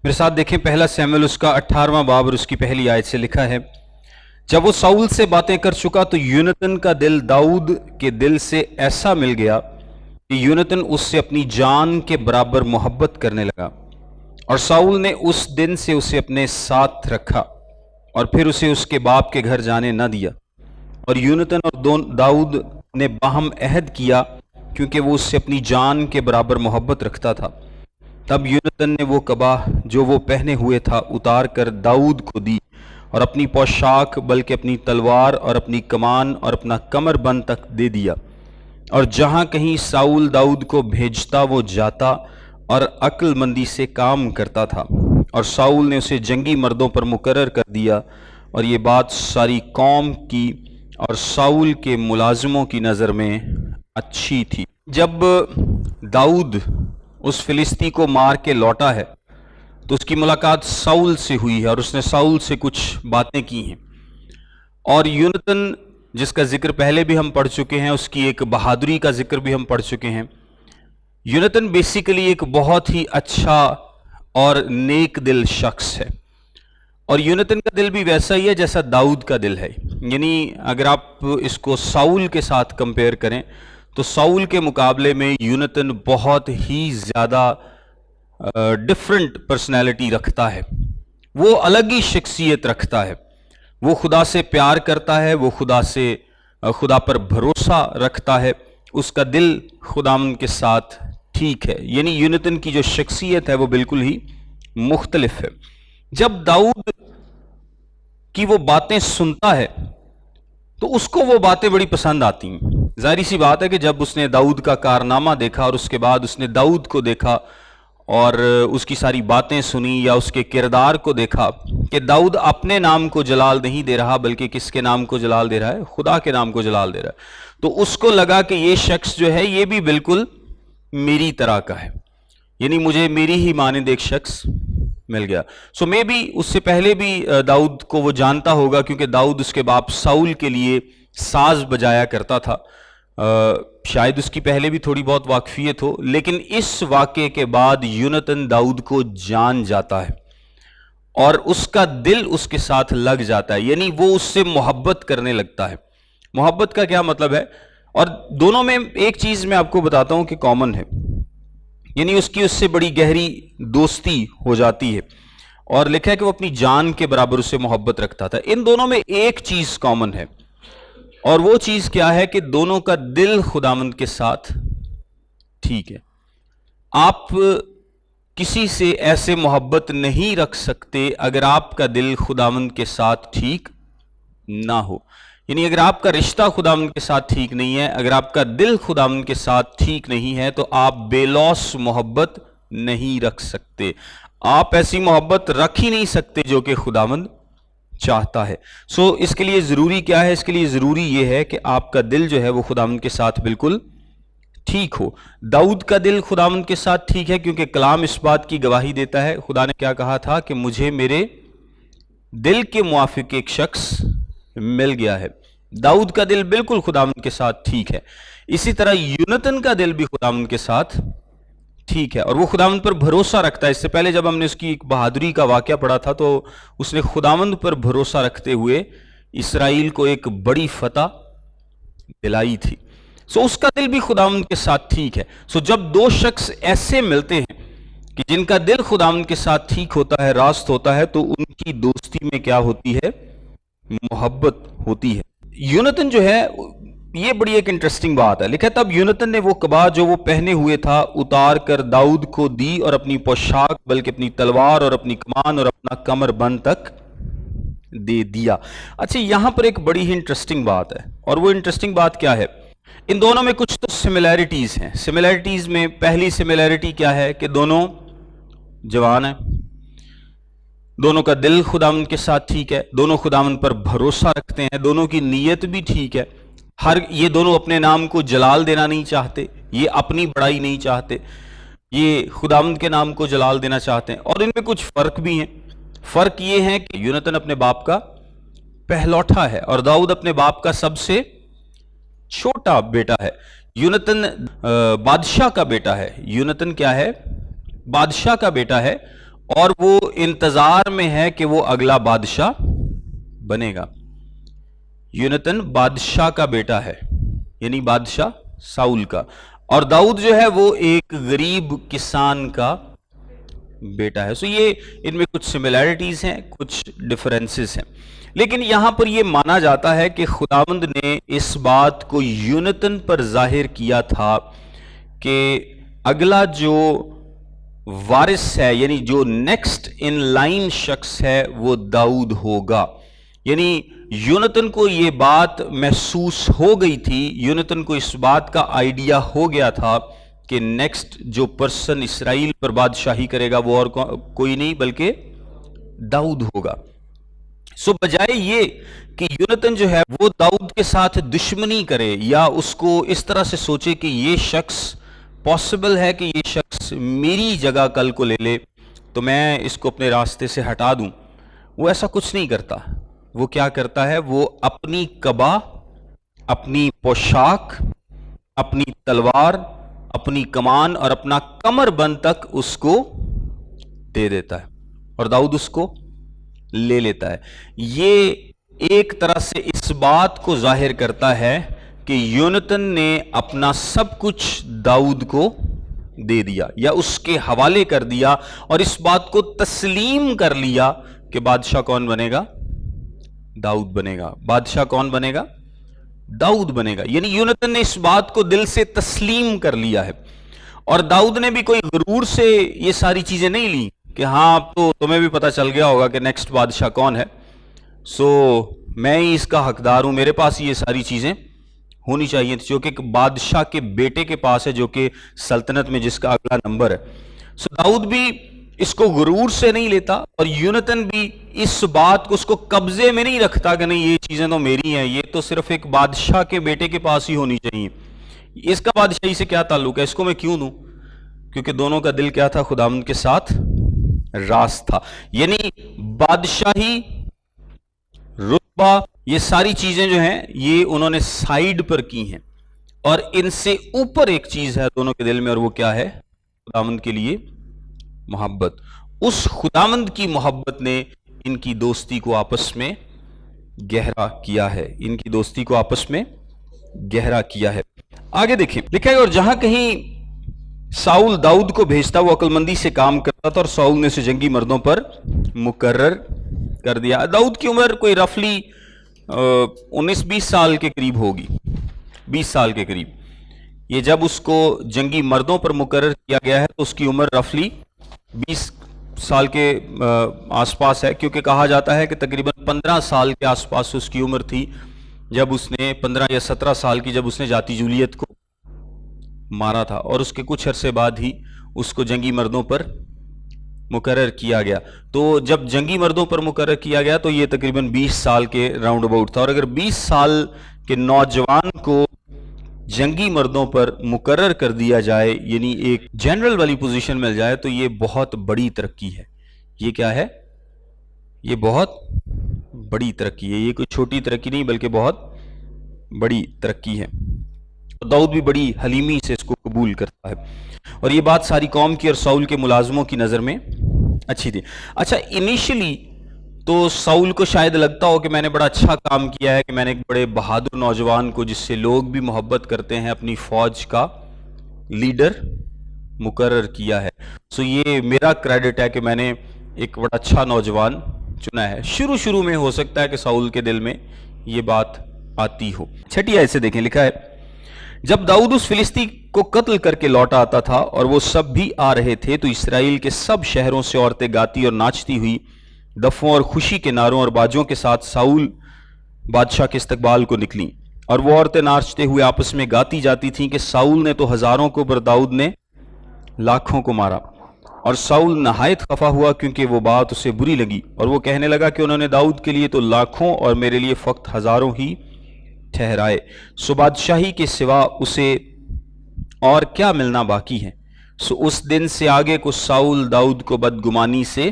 میرے ساتھ دیکھیں پہلا سیموئیل اس کا 18واں باب اور اس کی پہلی آیت سے لکھا ہے، جب وہ ساؤل سے باتیں کر چکا تو یونتن کا دل داؤد کے دل سے ایسا مل گیا کہ یونتن اس سے اپنی جان کے برابر محبت کرنے لگا، اور ساؤل نے اس دن سے اسے اپنے ساتھ رکھا اور پھر اسے اس کے باپ کے گھر جانے نہ دیا۔ اور یونتن اور داؤد نے باہم عہد کیا کیونکہ وہ اس سے اپنی جان کے برابر محبت رکھتا تھا۔ تب یونتن نے وہ قبا جو وہ پہنے ہوئے تھا اتار کر داؤد کو دی، اور اپنی پوشاک بلکہ اپنی تلوار اور اپنی کمان اور اپنا کمر بند تک دے دیا، اور جہاں کہیں ساؤل داؤد کو بھیجتا وہ جاتا اور عقل مندی سے کام کرتا تھا، اور ساؤل نے اسے جنگی مردوں پر مقرر کر دیا، اور یہ بات ساری قوم کی اور ساؤل کے ملازموں کی نظر میں اچھی تھی۔ جب داؤد اس فلسطی کو مار کے لوٹا ہے تو اس کی ملاقات ساؤل سے ہوئی ہے، اور اس نے ساؤل سے کچھ باتیں کی ہیں، اور یونتن جس کا ذکر پہلے بھی ہم پڑھ چکے ہیں، اس کی ایک بہادری کا ذکر بھی ہم پڑھ چکے ہیں۔ یونتن بیسیکلی ایک بہت ہی اچھا اور نیک دل شخص ہے، اور یونتن کا دل بھی ویسا ہی ہے جیسا داؤد کا دل ہے۔ یعنی اگر آپ اس کو ساؤل کے ساتھ کمپیئر کریں تو ساؤل کے مقابلے میں یونتن بہت ہی زیادہ ڈیفرنٹ پرسنالٹی رکھتا ہے، وہ الگ ہی شخصیت رکھتا ہے، وہ خدا سے پیار کرتا ہے، وہ خدا پر بھروسہ رکھتا ہے، اس کا دل خداوند کے ساتھ ٹھیک ہے۔ یعنی یونتن کی جو شخصیت ہے وہ بالکل ہی مختلف ہے۔ جب داؤد کی وہ باتیں سنتا ہے تو اس کو وہ باتیں بڑی پسند آتی ہیں۔ ظاہری سی بات ہے کہ جب اس نے داؤد کا کارنامہ دیکھا اور اس کے بعد اس نے داؤد کو دیکھا اور اس کی ساری باتیں سنی یا اس کے کردار کو دیکھا کہ داؤد اپنے نام کو جلال نہیں دے رہا بلکہ کس کے نام کو جلال دے رہا ہے؟ خدا کے نام کو جلال دے رہا ہے، تو اس کو لگا کہ یہ شخص جو ہے یہ بھی بالکل میری طرح کا ہے، یعنی مجھے میری ہی مانند ایک شخص مل گیا۔ سو میں بھی اس سے پہلے بھی داؤد کو وہ جانتا ہوگا، کیونکہ داؤد اس کے باپ ساؤل کے لیے ساز بجایا کرتا تھا۔ شاید اس کی پہلے بھی تھوڑی بہت واقفیت ہو، لیکن اس واقعے کے بعد یونتن داؤد کو جان جاتا ہے اور اس کا دل اس کے ساتھ لگ جاتا ہے، یعنی وہ اس سے محبت کرنے لگتا ہے۔ محبت کا کیا مطلب ہے؟ اور دونوں میں ایک چیز میں آپ کو بتاتا ہوں کہ کامن ہے، یعنی اس سے بڑی گہری دوستی ہو جاتی ہے، اور لکھا ہے کہ وہ اپنی جان کے برابر اس سے محبت رکھتا تھا۔ ان دونوں میں ایک چیز کامن ہے، اور وہ چیز کیا ہے کہ دونوں کا دل خداوند کے ساتھ ٹھیک ہے۔ آپ کسی سے ایسے محبت نہیں رکھ سکتے اگر آپ کا دل خداوند کے ساتھ ٹھیک نہ ہو، یعنی اگر آپ کا رشتہ خداوند کے ساتھ ٹھیک نہیں ہے، اگر آپ کا دل خداوند کے ساتھ ٹھیک نہیں ہے تو آپ بے لوث محبت نہیں رکھ سکتے، آپ ایسی محبت رکھ ہی نہیں سکتے جو کہ خداوند چاہتا ہے۔ سو اس کے لیے ضروری کیا ہے؟ اس کے لیے ضروری یہ ہے کہ آپ کا دل جو ہے وہ خداوند کے ساتھ بالکل ٹھیک ہو۔ داؤد کا دل خداوند کے ساتھ ٹھیک ہے کیونکہ کلام اس بات کی گواہی دیتا ہے، خدا نے کیا کہا تھا کہ مجھے میرے دل کے موافق ایک شخص مل گیا ہے۔ داؤد کا دل بالکل خداوند کے ساتھ ٹھیک ہے، اسی طرح یونتن کا دل بھی خداوند کے ساتھ ٹھیک ہے، اور وہ خداوند پر بھروسہ رکھتا ہے۔ اس سے پہلے جب ہم نے اس کی ایک بہادری کا واقعہ پڑھا تھا تو اس نے خداوند پر بھروسہ رکھتے ہوئے اسرائیل کو ایک بڑی فتح دلائی تھی۔ سو اس کا دل بھی خداوند کے ساتھ ٹھیک ہے۔ سو جب دو شخص ایسے ملتے ہیں کہ جن کا دل خداوند کے ساتھ ٹھیک ہوتا ہے، راست ہوتا ہے، تو ان کی دوستی میں کیا ہوتی ہے؟ محبت ہوتی ہے۔ یونتن جو ہے یہ بڑی ایک انٹرسٹنگ بات ہے، لکھا تب یونتن نے وہ قبا جو وہ پہنے ہوئے تھا اتار کر داؤد کو دی، اور اپنی پوشاک بلکہ اپنی تلوار اور اپنی کمان اور اپنا کمر بند تک دے دیا۔ اچھا، یہاں پر ایک بڑی ہی انٹرسٹنگ بات ہے، اور وہ انٹرسٹنگ بات کیا ہے؟ ان دونوں میں کچھ تو سملیرٹیز ہیں۔ سملیرٹیز میں پہلی سملیرٹی کیا ہے کہ دونوں جوان ہیں، دونوں کا دل خداوند کے ساتھ ٹھیک ہے، دونوں خداوند پر بھروسہ رکھتے ہیں، دونوں کی نیت بھی ٹھیک ہے، یہ دونوں اپنے نام کو جلال دینا نہیں چاہتے، یہ اپنی بڑائی نہیں چاہتے، یہ خداوند کے نام کو جلال دینا چاہتے ہیں۔ اور ان میں کچھ فرق بھی ہیں۔ فرق یہ ہے کہ یونتن اپنے باپ کا پہلوٹا ہے اور داؤد اپنے باپ کا سب سے چھوٹا بیٹا ہے۔ یونتن بادشاہ کا بیٹا ہے، یونتن کیا ہے؟ بادشاہ کا بیٹا ہے، اور وہ انتظار میں ہے کہ وہ اگلا بادشاہ بنے گا۔ یونتن بادشاہ کا بیٹا ہے، یعنی بادشاہ ساؤل کا، اور داؤد جو ہے وہ ایک غریب کسان کا بیٹا ہے۔ سو یہ ان میں کچھ سملیرٹیز ہیں، کچھ ڈفرنسز ہیں، لیکن یہاں پر یہ مانا جاتا ہے کہ خداوند نے اس بات کو یونتن پر ظاہر کیا تھا کہ اگلا جو وارث ہے، یعنی جو نیکسٹ ان لائن شخص ہے، وہ داؤد ہوگا۔ یعنی یونتن کو یہ بات محسوس ہو گئی تھی، یونتن کو اس بات کا آئیڈیا ہو گیا تھا کہ نیکسٹ جو پرسن اسرائیل پر بادشاہی کرے گا وہ اور کوئی نہیں بلکہ داؤد ہوگا۔ سو بجائے یہ کہ یونتن جو ہے وہ داؤد کے ساتھ دشمنی کرے یا اس کو اس طرح سے سوچے کہ یہ شخص پاسبل ہے کہ یہ شخص میری جگہ کل کو لے لے تو میں اس کو اپنے راستے سے ہٹا دوں، وہ ایسا کچھ نہیں کرتا۔ وہ کیا کرتا ہے؟ وہ اپنی قبا، اپنی پوشاک، اپنی تلوار، اپنی کمان اور اپنا کمر بند تک اس کو دے دیتا ہے اور داؤد اس کو لے لیتا ہے۔ یہ ایک طرح سے اس بات کو ظاہر کرتا ہے کہ یونتن نے اپنا سب کچھ داؤد کو دے دیا یا اس کے حوالے کر دیا اور اس بات کو تسلیم کر لیا کہ بادشاہ کون بنے گا؟ داؤد بنے گا۔ بادشاہ کون بنے گا؟ داؤد بنے گا۔ یعنی یونتن نے اس بات کو دل سے تسلیم کر لیا ہے، اور داؤد نے بھی کوئی غرور سے یہ ساری چیزیں نہیں لی کہ ہاں اب تو تمہیں بھی پتہ چل گیا ہوگا کہ نیکسٹ بادشاہ کون ہے، سو میں ہی اس کا حقدار ہوں، میرے پاس یہ ساری چیزیں ہونی چاہیے، جو کہ ایک بادشاہ کے بیٹے کے پاس ہے، جو کہ سلطنت میں جس کا اگلا نمبر ہے۔ سو داؤد بھی اس کو غرور سے نہیں لیتا، اور یونتن بھی اس بات کو اس کو قبضے میں نہیں رکھتا کہ نہیں یہ چیزیں تو میری ہیں، یہ تو صرف ایک بادشاہ کے بیٹے کے پاس ہی ہونی چاہیے، اس کا بادشاہی سے کیا تعلق ہے، اس کو میں کیوں دوں؟ کیونکہ دونوں کا دل کیا تھا؟ خداوند کے ساتھ راست تھا۔ یعنی بادشاہی، رتبہ، یہ ساری چیزیں جو ہیں یہ انہوں نے سائیڈ پر کی ہیں، اور ان سے اوپر ایک چیز ہے دونوں کے دل میں، اور وہ کیا ہے؟ خداوند کے لیے محبت۔ اس خداوند کی محبت نے ان کی دوستی کو آپس میں گہرا کیا ہے، ان کی دوستی کو آپس میں گہرا کیا ہے۔ آگے دیکھیں، لکھا ہے اور جہاں کہیں ساؤل داؤد کو بھیجتا وہ عقل مندی سے کام کرتا تھا، اور ساؤل نے اسے جنگی مردوں پر مقرر کر دیا۔ داؤد کی عمر کوئی رفلی 19-20 سال کے قریب ہوگی، 20 سال کے قریب۔ یہ جب اس کو جنگی مردوں پر مقرر کیا گیا ہے تو اس کی عمر رفلی 20 سال کے آس پاس ہے، کیونکہ کہا جاتا ہے کہ تقریباً 15 سال کے آس پاس اس کی عمر تھی جب اس نے 15 یا 17 سال کی جب اس نے جاتی جولیت کو مارا تھا، اور اس کے کچھ عرصے بعد ہی اس کو جنگی مردوں پر مقرر کیا گیا۔ تو جب جنگی مردوں پر مقرر کیا گیا تو یہ تقریباً 20 سال کے راؤنڈ اباؤٹ تھا، اور اگر 20 سال کے نوجوان کو جنگی مردوں پر مقرر کر دیا جائے، یعنی ایک جنرل والی پوزیشن مل جائے، تو یہ بہت بڑی ترقی ہے۔ یہ کیا ہے؟ یہ بہت بڑی ترقی ہے، یہ کوئی چھوٹی ترقی نہیں بلکہ بہت بڑی ترقی ہے۔ داؤد بھی بڑی حلیمی سے اس کو قبول کرتا ہے، اور یہ بات ساری قوم کی اور ساؤل کے ملازموں کی نظر میں اچھی تھی۔ اچھا، انیشلی تو ساؤل کو شاید لگتا ہو کہ میں نے بڑا اچھا کام کیا ہے کہ میں نے ایک بڑے بہادر نوجوان کو جس سے لوگ بھی محبت کرتے ہیں اپنی فوج کا لیڈر مقرر کیا ہے، سو یہ میرا کریڈٹ ہے کہ میں نے ایک بڑا اچھا نوجوان چنا ہے۔ شروع میں ہو سکتا ہے کہ ساؤل کے دل میں یہ بات آتی ہو۔ 6 آیت سے دیکھیں، لکھا ہے جب داؤد اس فلسطی کو قتل کر کے لوٹا آتا تھا اور وہ سب بھی آ رہے تھے تو اسرائیل کے سب شہروں سے عورتیں گاتی اور ناچتی ہوئی دفوں اور خوشی کے نعروں اور باجوں کے ساتھ ساؤل بادشاہ کے استقبال کو نکلیں، اور وہ عورتیں ناچتے ہوئے آپس میں گاتی جاتی تھیں کہ ساؤل نے تو ہزاروں کو پر داؤد نے لاکھوں کو مارا۔ اور ساؤل نہایت خفا ہوا کیونکہ وہ بات اسے بری لگی، اور وہ کہنے لگا کہ انہوں نے داؤد کے لیے تو لاکھوں اور میرے لیے فقط ہزاروں ہی ٹھہرائے، سو بادشاہی کے سوا اسے اور کیا ملنا باقی ہے۔ سو اس دن سے آگے کو ساؤل داؤد کو بدگمانی سے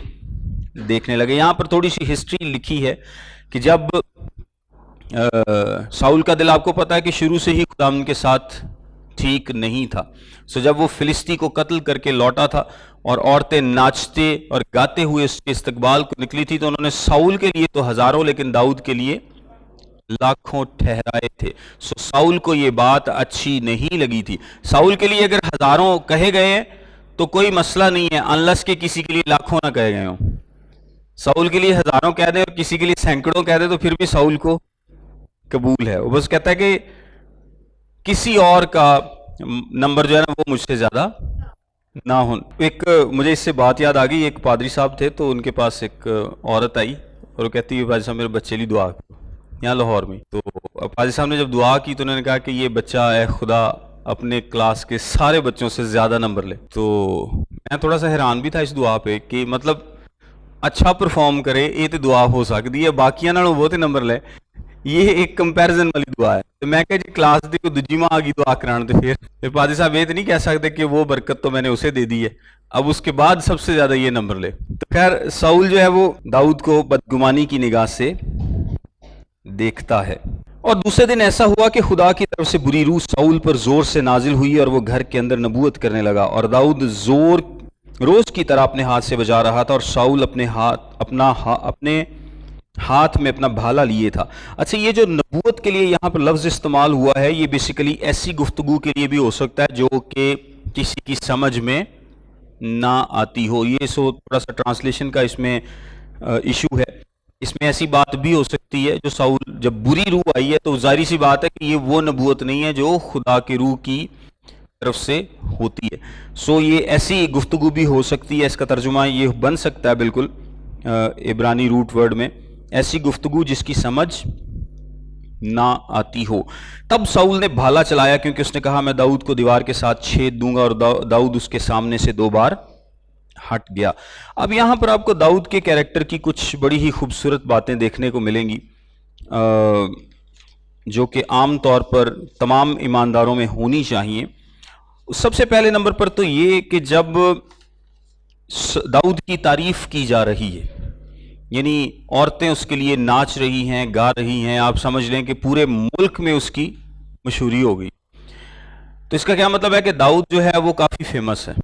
دیکھنے لگے۔ یہاں پر تھوڑی سی ہسٹری لکھی ہے کہ جب ساؤل کا دل آپ کو پتا ہے کہ شروع سے ہی خداوند کے ساتھ ٹھیک نہیں تھا، سو جب وہ فلسطی کو قتل کر کے لوٹا تھا اور عورتیں ناچتے اور گاتے ہوئے اس کے استقبال کو نکلی تھی. تو انہوں نے ساؤل کے لیے تو ہزاروں لیکن داؤد کے لیے لاکھوں ٹھہرائے تھے. سو ساؤل کو یہ بات اچھی نہیں لگی تھی. ساؤل کے لیے اگر ہزاروں کہے گئے ہیں تو کوئی مسئلہ نہیں ہے، انلس کے کسی کے لیے لاکھوں نہ کہے گئے ہوں. ساؤل کے لیے ہزاروں کہہ دیں اور کسی کے لیے سینکڑوں کہہ دیں تو پھر بھی ساؤل کو قبول ہے. وہ بس کہتا ہے کہ کسی اور کا نمبر جو ہے نا وہ مجھ سے زیادہ نہ ہوں. ایک مجھے اس سے بات یاد آ گئی. ایک پادری صاحب تھے تو ان کے پاس ایک عورت آئی اور وہ کہتی ہے پادری صاحب میرے بچے لیے دعا کرو، یہاں لاہور میں. تو پادری صاحب نے جب دعا کی تو انہوں نے کہا کہ یہ بچہ اے خدا اپنے کلاس کے سارے بچوں سے زیادہ نمبر لے. تو میں تھوڑا سا حیران بھی تھا اس دعا پہ کہ مطلب اچھا پرفارم کرے یہ تو دعا ہو سکتی ہے، باقیاں نالوں بہت نمبر لے، یہ ایک کمپیریزن والی دعا ہے. تو میں کہا جی کلاس دی کو دوجی ماں آ گئی دعا کران تو پھر پادری صاحب یہ تو نہیں کہہ سکتے کہ وہ برکت تو میں نے اسے دے دی ہے، اب اس کے بعد سب سے زیادہ یہ نمبر لے. تو خیر ساؤل جو ہے وہ داؤد کو بدگمانی کی نگاہ سے دیکھتا ہے. اور دوسرے دن ایسا ہوا کہ خدا کی طرف سے بری روح ساؤل پر زور سے نازل ہوئی اور وہ گھر کے اندر نبوت کرنے لگا. اور داؤد روز کی طرح اپنے ہاتھ سے بجا رہا تھا اور ساؤل اپنے ہاتھ میں اپنا بھالا لیے تھا. اچھا یہ جو نبوت کے لیے یہاں پر لفظ استعمال ہوا ہے یہ بیسیکلی ایسی گفتگو کے لیے بھی ہو سکتا ہے جو کہ کسی کی سمجھ میں نہ آتی ہو. یہ تھوڑا سا ٹرانسلیشن کا اس میں ایشو ہے. اس میں ایسی بات بھی ہو سکتی ہے جو ساؤل جب بری روح آئی ہے تو ظاہری سی بات ہے کہ یہ وہ نبوت نہیں ہے جو خدا کی روح کی طرف سے ہوتی ہے. سو یہ ایسی گفتگو بھی ہو سکتی ہے. اس کا ترجمہ یہ بن سکتا ہے بالکل عبرانی روٹ ورڈ میں ایسی گفتگو جس کی سمجھ نہ آتی ہو. تب ساؤل نے بھالا چلایا کیونکہ اس نے کہا میں داؤد کو دیوار کے ساتھ چھید دوں گا، اور داؤد اس کے سامنے سے 2 بار ہٹ گیا. اب یہاں پر آپ کو داؤد کے کیریکٹر کی کچھ بڑی ہی خوبصورت باتیں دیکھنے کو ملیں گی جو کہ عام طور پر تمام ایمانداروں میں ہونی چاہیے. سب سے پہلے نمبر پر تو یہ کہ جب داؤد کی تعریف کی جا رہی ہے، یعنی عورتیں اس کے لیے ناچ رہی ہیں، گا رہی ہیں، آپ سمجھ لیں کہ پورے ملک میں اس کی مشہوری ہو گئی. تو اس کا کیا مطلب ہے کہ داؤد جو ہے وہ کافی فیمس ہے،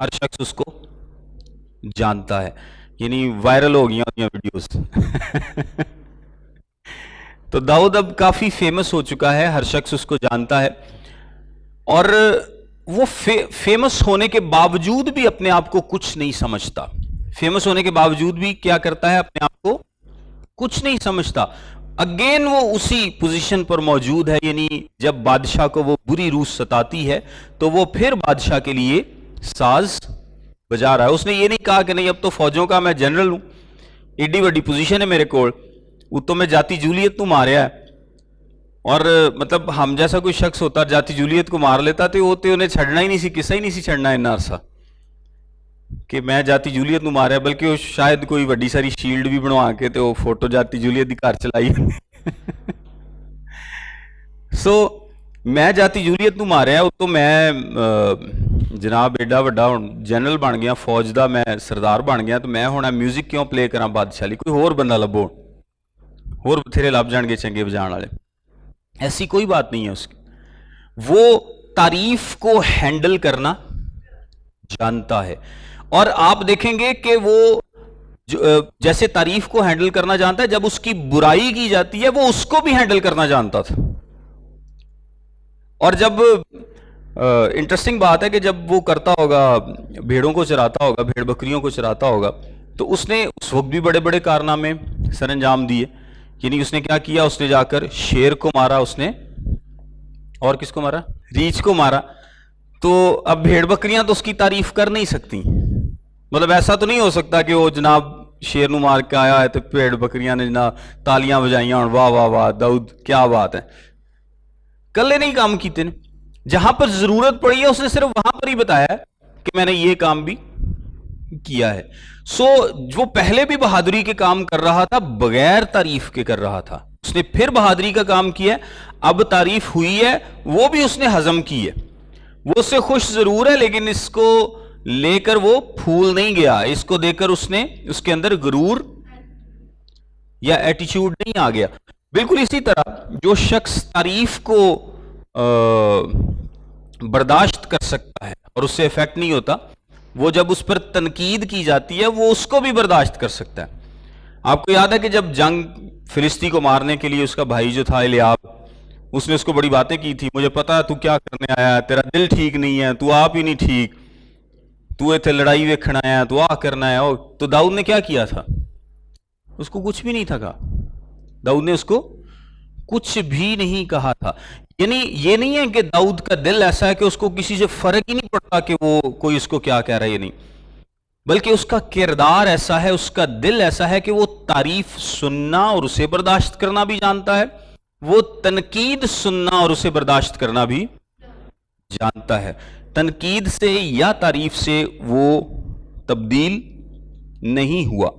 ہر شخص اس کو جانتا ہے، یعنی وائرل ہو گئی ہیں ویڈیوز. تو داؤد اب کافی فیمس ہو چکا ہے، ہر شخص اس کو جانتا ہے، اور وہ فیمس ہونے کے باوجود بھی اپنے آپ کو کچھ نہیں سمجھتا. فیمس ہونے کے باوجود بھی کیا کرتا ہے؟ اپنے آپ کو کچھ نہیں سمجھتا. اگین وہ اسی پوزیشن پر موجود ہے، یعنی جب بادشاہ کو وہ بری روح ستاتی ہے تو وہ پھر بادشاہ کے لیے ساز بجا رہا ہے. اس نے یہ نہیں کہا کہ نہیں اب تو فوجوں کا میں جنرل ہوں، ایڈی وڈی پوزیشن ہے میرے کول، وہ تو میں جاتی جولیت تو ماریا ہے. اور مطلب ہم جیسا کوئی شخص ہوتا جاتی جولیت کو مار لیتا تو وہ تو انہیں چھڑنا ہی نہیں سی، قصہ ہی نہیں سی چھڑنا اتنا عرصہ کہ میں جاتی جولیت نو ماریا، بلکہ وہ شاید کوئی وڈی ساری شیلڈ بھی بنوا کے تو وہ فوٹو جاتی جولیت دی گھر چلائی. سو میں جاتی جولیت نو ماریا تو میں جناب ایڈا وڈا جنرل بن گیا، فوج دا میں سردار بن گیا، تو میں ہونا میوزک کیوں پلے کراں بادشاہ لی؟ کوئی ہور بندہ لبو، ہور بتھیرے لب جان گے چنگے بجان والے. ایسی کوئی بات نہیں ہے اس کی. وہ تعریف کو ہینڈل کرنا جانتا ہے، اور آپ دیکھیں گے کہ وہ جیسے تعریف کو ہینڈل کرنا جانتا ہے، جب اس کی برائی کی جاتی ہے وہ اس کو بھی ہینڈل کرنا جانتا تھا. اور جب انٹرسٹنگ بات ہے کہ جب وہ کرتا ہوگا، بھیڑوں کو چراتا ہوگا، بھیڑ بکریوں کو چراتا ہوگا، تو اس نے اس وقت بھی بڑے بڑے کارنامے سر انجام دیے. یعنی اس نے کیا کیا؟ اس نے جا کر شیر کو مارا، اس نے اور کس کو مارا؟ ریچھ کو مارا. تو اب بھیڑ بکریاں تو اس کی تعریف کر نہیں سکتی، مطلب ایسا تو نہیں ہو سکتا کہ وہ جناب شیر نو مار کے آیا ہے تو بھیڑ بکریاں نے جناب تالیاں بجائیاں اور واہ واہ واہ داؤد کیا بات ہے. کلے نہیں کام کیتے نے، جہاں پر ضرورت پڑی ہے اس نے صرف وہاں پر ہی بتایا کہ میں نے یہ کام بھی کیا ہے. سو وہ پہلے بھی بہادری کے کام کر رہا تھا، بغیر تعریف کے کر رہا تھا، اس نے پھر بہادری کا کام کیا. اب تعریف ہوئی ہے وہ بھی اس نے ہضم کی ہے، وہ اس سے خوش ضرور ہے لیکن اس کو لے کر وہ پھول نہیں گیا، اس کو دے کر اس نے اس کے اندر غرور یا ایٹیچیوڈ نہیں آ گیا. بالکل اسی طرح جو شخص تعریف کو برداشت کر سکتا ہے اور اس سے افیکٹ نہیں ہوتا، وہ جب اس پر تنقید کی جاتی ہے وہ اس کو بھی برداشت کر سکتا ہے. آپ کو یاد ہے کہ جب جنگ فلسطی کو مارنے کے لیے اس کا بھائی جو تھا الیاب، اس نے اس کو بڑی باتیں کی تھی، مجھے پتا ہے تو کیا کرنے آیا ہے، تیرا دل ٹھیک نہیں ہے، تو آپ ہی نہیں ٹھیک، تو ایتھے لڑائی ویکھن آیا، تو آ کرنا ہے. تو داؤد نے کیا کیا تھا؟ اس کو کچھ بھی نہیں تھا کہا. داؤد نے اس کو کچھ بھی نہیں کہا تھا. یعنی یہ نہیں ہے کہ داؤد کا دل ایسا ہے کہ اس کو کسی سے فرق ہی نہیں پڑتا کہ وہ کوئی اس کو کیا کہہ رہا ہے، یہ نہیں، بلکہ اس کا کردار ایسا ہے، اس کا دل ایسا ہے کہ وہ تعریف سننا اور اسے برداشت کرنا بھی جانتا ہے، وہ تنقید سننا اور اسے برداشت کرنا بھی جانتا ہے. تنقید سے یا تعریف سے وہ تبدیل نہیں ہوا.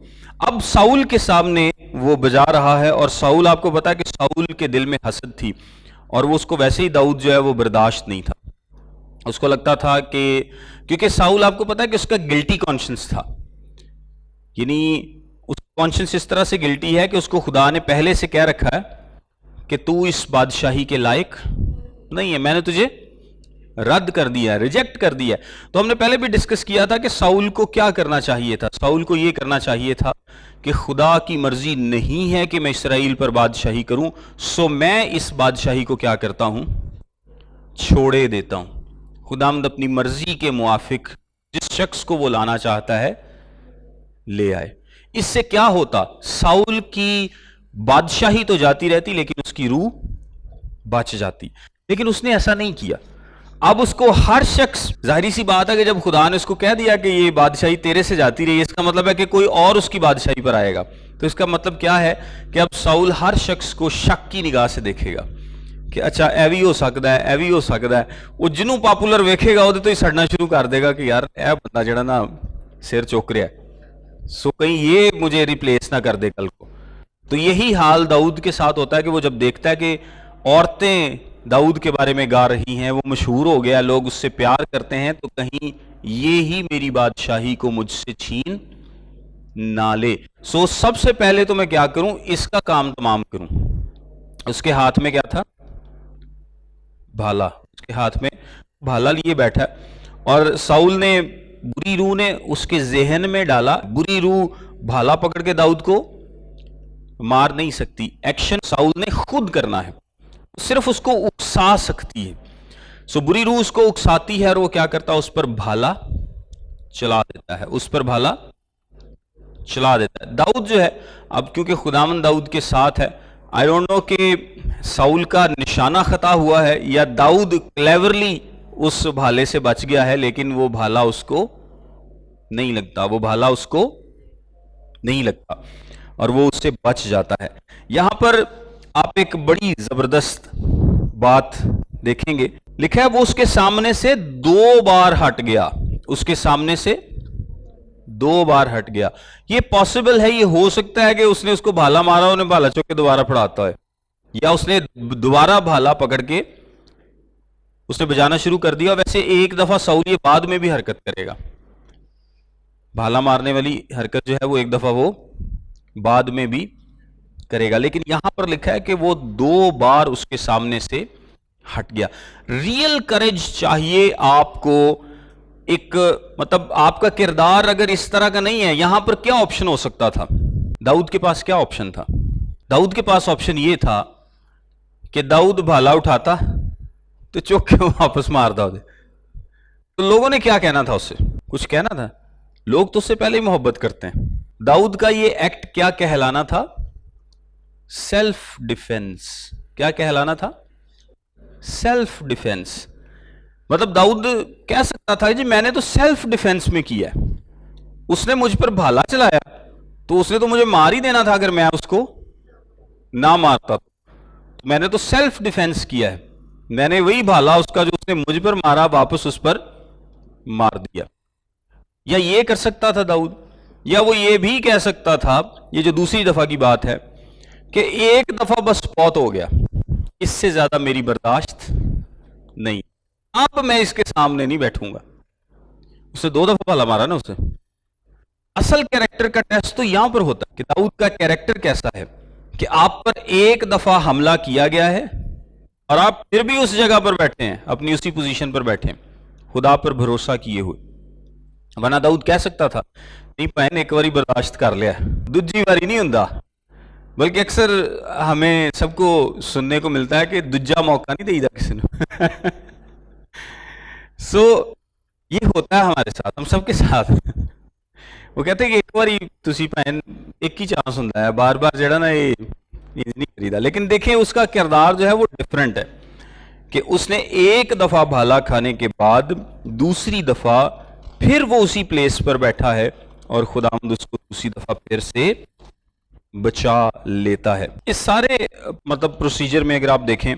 اب ساؤل کے سامنے وہ بجا رہا ہے، اور ساؤل، آپ کو پتا ہے کہ ساؤل کے دل میں حسد تھی، اور وہ اس کو ویسے ہی داؤد جو ہے وہ برداشت نہیں تھا. اس کو لگتا تھا کہ کیونکہ ساؤل، آپ کو پتا ہے کہ اس کا گلٹی کانشنس تھا، یعنی اس کا کانشنس اس طرح سے گلٹی ہے کہ اس کو خدا نے پہلے سے کہہ رکھا ہے کہ تو اس بادشاہی کے لائق نہیں ہے، میں نے تجھے رد کر دیا ہے، ریجیکٹ کر دیا ہے. تو ہم نے پہلے بھی ڈسکس کیا تھا کہ ساؤل کو کیا کرنا چاہیے تھا. ساؤل کو یہ کرنا چاہیے تھا کہ خدا کی مرضی نہیں ہے کہ میں اسرائیل پر بادشاہی کروں، سو میں اس بادشاہی کو کیا کرتا ہوں؟ چھوڑے دیتا ہوں. خداوند اپنی مرضی کے موافق جس شخص کو وہ لانا چاہتا ہے لے آئے. اس سے کیا ہوتا؟ ساؤل کی بادشاہی تو جاتی رہتی لیکن اس کی روح بچ جاتی. لیکن اس نے ایسا نہیں کیا. اب اس کو ہر شخص، ظاہری سی بات ہے کہ جب خدا نے اس کو کہہ دیا کہ یہ بادشاہی تیرے سے جاتی رہی، اس کا مطلب ہے کہ کوئی اور اس کی بادشاہی پر آئے گا. تو اس کا مطلب کیا ہے کہ اب ساؤل ہر شخص کو شک کی نگاہ سے دیکھے گا کہ اچھا اے بھی ہو سکتا ہے، اے بھی ہو سکتا ہے. وہ جنوں پاپولر ویکھے گا وہ تو ہی سڑنا شروع کر دے گا کہ یار اے بندہ جڑا نا سر چوک رہا ہے، سو کہیں یہ مجھے ریپلیس نہ کر دے کل کو. تو یہی حال داؤد کے ساتھ ہوتا ہے کہ وہ جب دیکھتا ہے کہ عورتیں داؤد کے بارے میں گا رہی ہیں، وہ مشہور ہو گیا، لوگ اس سے پیار کرتے ہیں، تو کہیں یہ ہی میری بادشاہی کو مجھ سے چھین نہ لے. سو سب سے پہلے تو میں کیا کروں؟ اس کا کام تمام کروں. اس کے ہاتھ میں کیا تھا؟ بھالا. اس کے ہاتھ میں بھالا لیے بیٹھا، اور ساؤل نے، بری روح نے اس کے ذہن میں ڈالا. بری روح بھالا پکڑ کے داؤد کو مار نہیں سکتی. ایکشن ساؤل نے خود کرنا ہے، صرف اس کو اکسا سکتی ہے. سو بری روح اس کو اکساتی ہے اور وہ کیا کرتا ہے؟ اس پر بھالا چلا دیتا ہے، اس پر بھالا چلا دیتا ہے. داؤد جو ہے، اب کیونکہ خداوند داؤد کے ساتھ ہے، آئی ڈونٹ نو کہ ساؤل کا نشانہ خطا ہوا ہے یا داؤد کلیورلی اس بھالے سے بچ گیا ہے، لیکن وہ بھالا اس کو نہیں لگتا، وہ بھالا اس کو نہیں لگتا اور وہ اس سے بچ جاتا ہے. یہاں پر آپ ایک بڑی زبردست بات دیکھیں گے، لکھا ہے وہ اس کے سامنے سے 2 بار ہٹ گیا. اس کے سامنے سے 2 بار ہٹ گیا. یہ پاسبل ہے، یہ ہو سکتا ہے کہ اس نے اس کو بھالا مارا، انہیں بھالا چوک کے دوبارہ پڑھاتا ہے، یا اس نے دوبارہ بھالا پکڑ کے اس نے بجانا شروع کر دیا. ویسے ایک دفعہ ساؤل یہ بعد میں بھی حرکت کرے گا، بھالا مارنے والی حرکت جو ہے وہ ایک دفعہ وہ بعد میں بھی کرے گا، لیکن یہاں پر لکھا ہے کہ وہ 2 بار اس کے سامنے سے ہٹ گیا. ریئل کریج چاہیے آپ کو. ایک مطلب آپ کا کردار اگر اس طرح کا نہیں ہے، یہاں پر کیا آپشن ہو سکتا تھا؟ داؤد کے پاس کیا آپشن تھا؟ داؤد کے پاس آپشن یہ تھا کہ داؤد بھالا اٹھاتا تو چوک کے واپس مار دے. تو لوگوں نے کیا کہنا تھا؟ اس سے کچھ کہنا تھا؟ لوگ تو اس سے پہلے ہی محبت کرتے ہیں. داؤد کا یہ ایکٹ کیا کہلانا تھا؟ Self defence. کیا کہلانا تھا؟ Self defence. مطلب داؤد کہہ سکتا تھا جی میں نے تو سیلف ڈیفنس میں کیا ہے، اس نے مجھ پر بھالا چلایا تو اس نے تو مجھے مار ہی دینا تھا، اگر میں اس کو نہ مارتا تو میں نے تو سیلف ڈیفنس کیا ہے، میں نے وہی بھالا اس کا جو اس نے مجھ پر مارا واپس اس پر مار دیا. یا یہ کر سکتا تھا داؤد، یا وہ یہ بھی کہہ سکتا تھا، یہ جو دوسری دفعہ کی بات ہے، کہ ایک دفعہ بس بہت ہو گیا، اس سے زیادہ میری برداشت نہیں، اب میں اس کے سامنے نہیں بیٹھوں گا. اسے 2 دفعہ بھالا مارا نا اسے. اصل کیریکٹر کا ٹیسٹ تو یہاں پر ہوتا ہے کہ داؤد کا کیریکٹر کیسا ہے، کہ آپ پر ایک دفعہ حملہ کیا گیا ہے اور آپ پھر بھی اس جگہ پر بیٹھے ہیں، اپنی اسی پوزیشن پر بیٹھے ہیں، خدا پر بھروسہ کیے ہوئے. वरना दाऊद कह सकता था नहीं भैन एक बारी बर्दाश्त कर लिया, दूजी बारी नहीं हुंदा। बल्कि अक्सर हमें सबको सुनने को मिलता है कि दूजा मौका नहीं देईदा किसी ने। सो ये होता है हमारे साथ, हम सबके साथ। वो कहते हैं कि एक बारी तुसी भैन एक ही चांस होंदा है, बार बार जड़ा ना ये नहीं करीदा। लेकिन देखें उसका किरदार जो है वो डिफरेंट है कि उसने एक दफा भाला खाने के बाद दूसरी दफा फिर वो उसी प्लेस पर बैठा है और खुदावंद उसको दूसरी दफा फिर से बचा लेता है। इस सारे मतलब प्रोसीजर में अगर आप देखें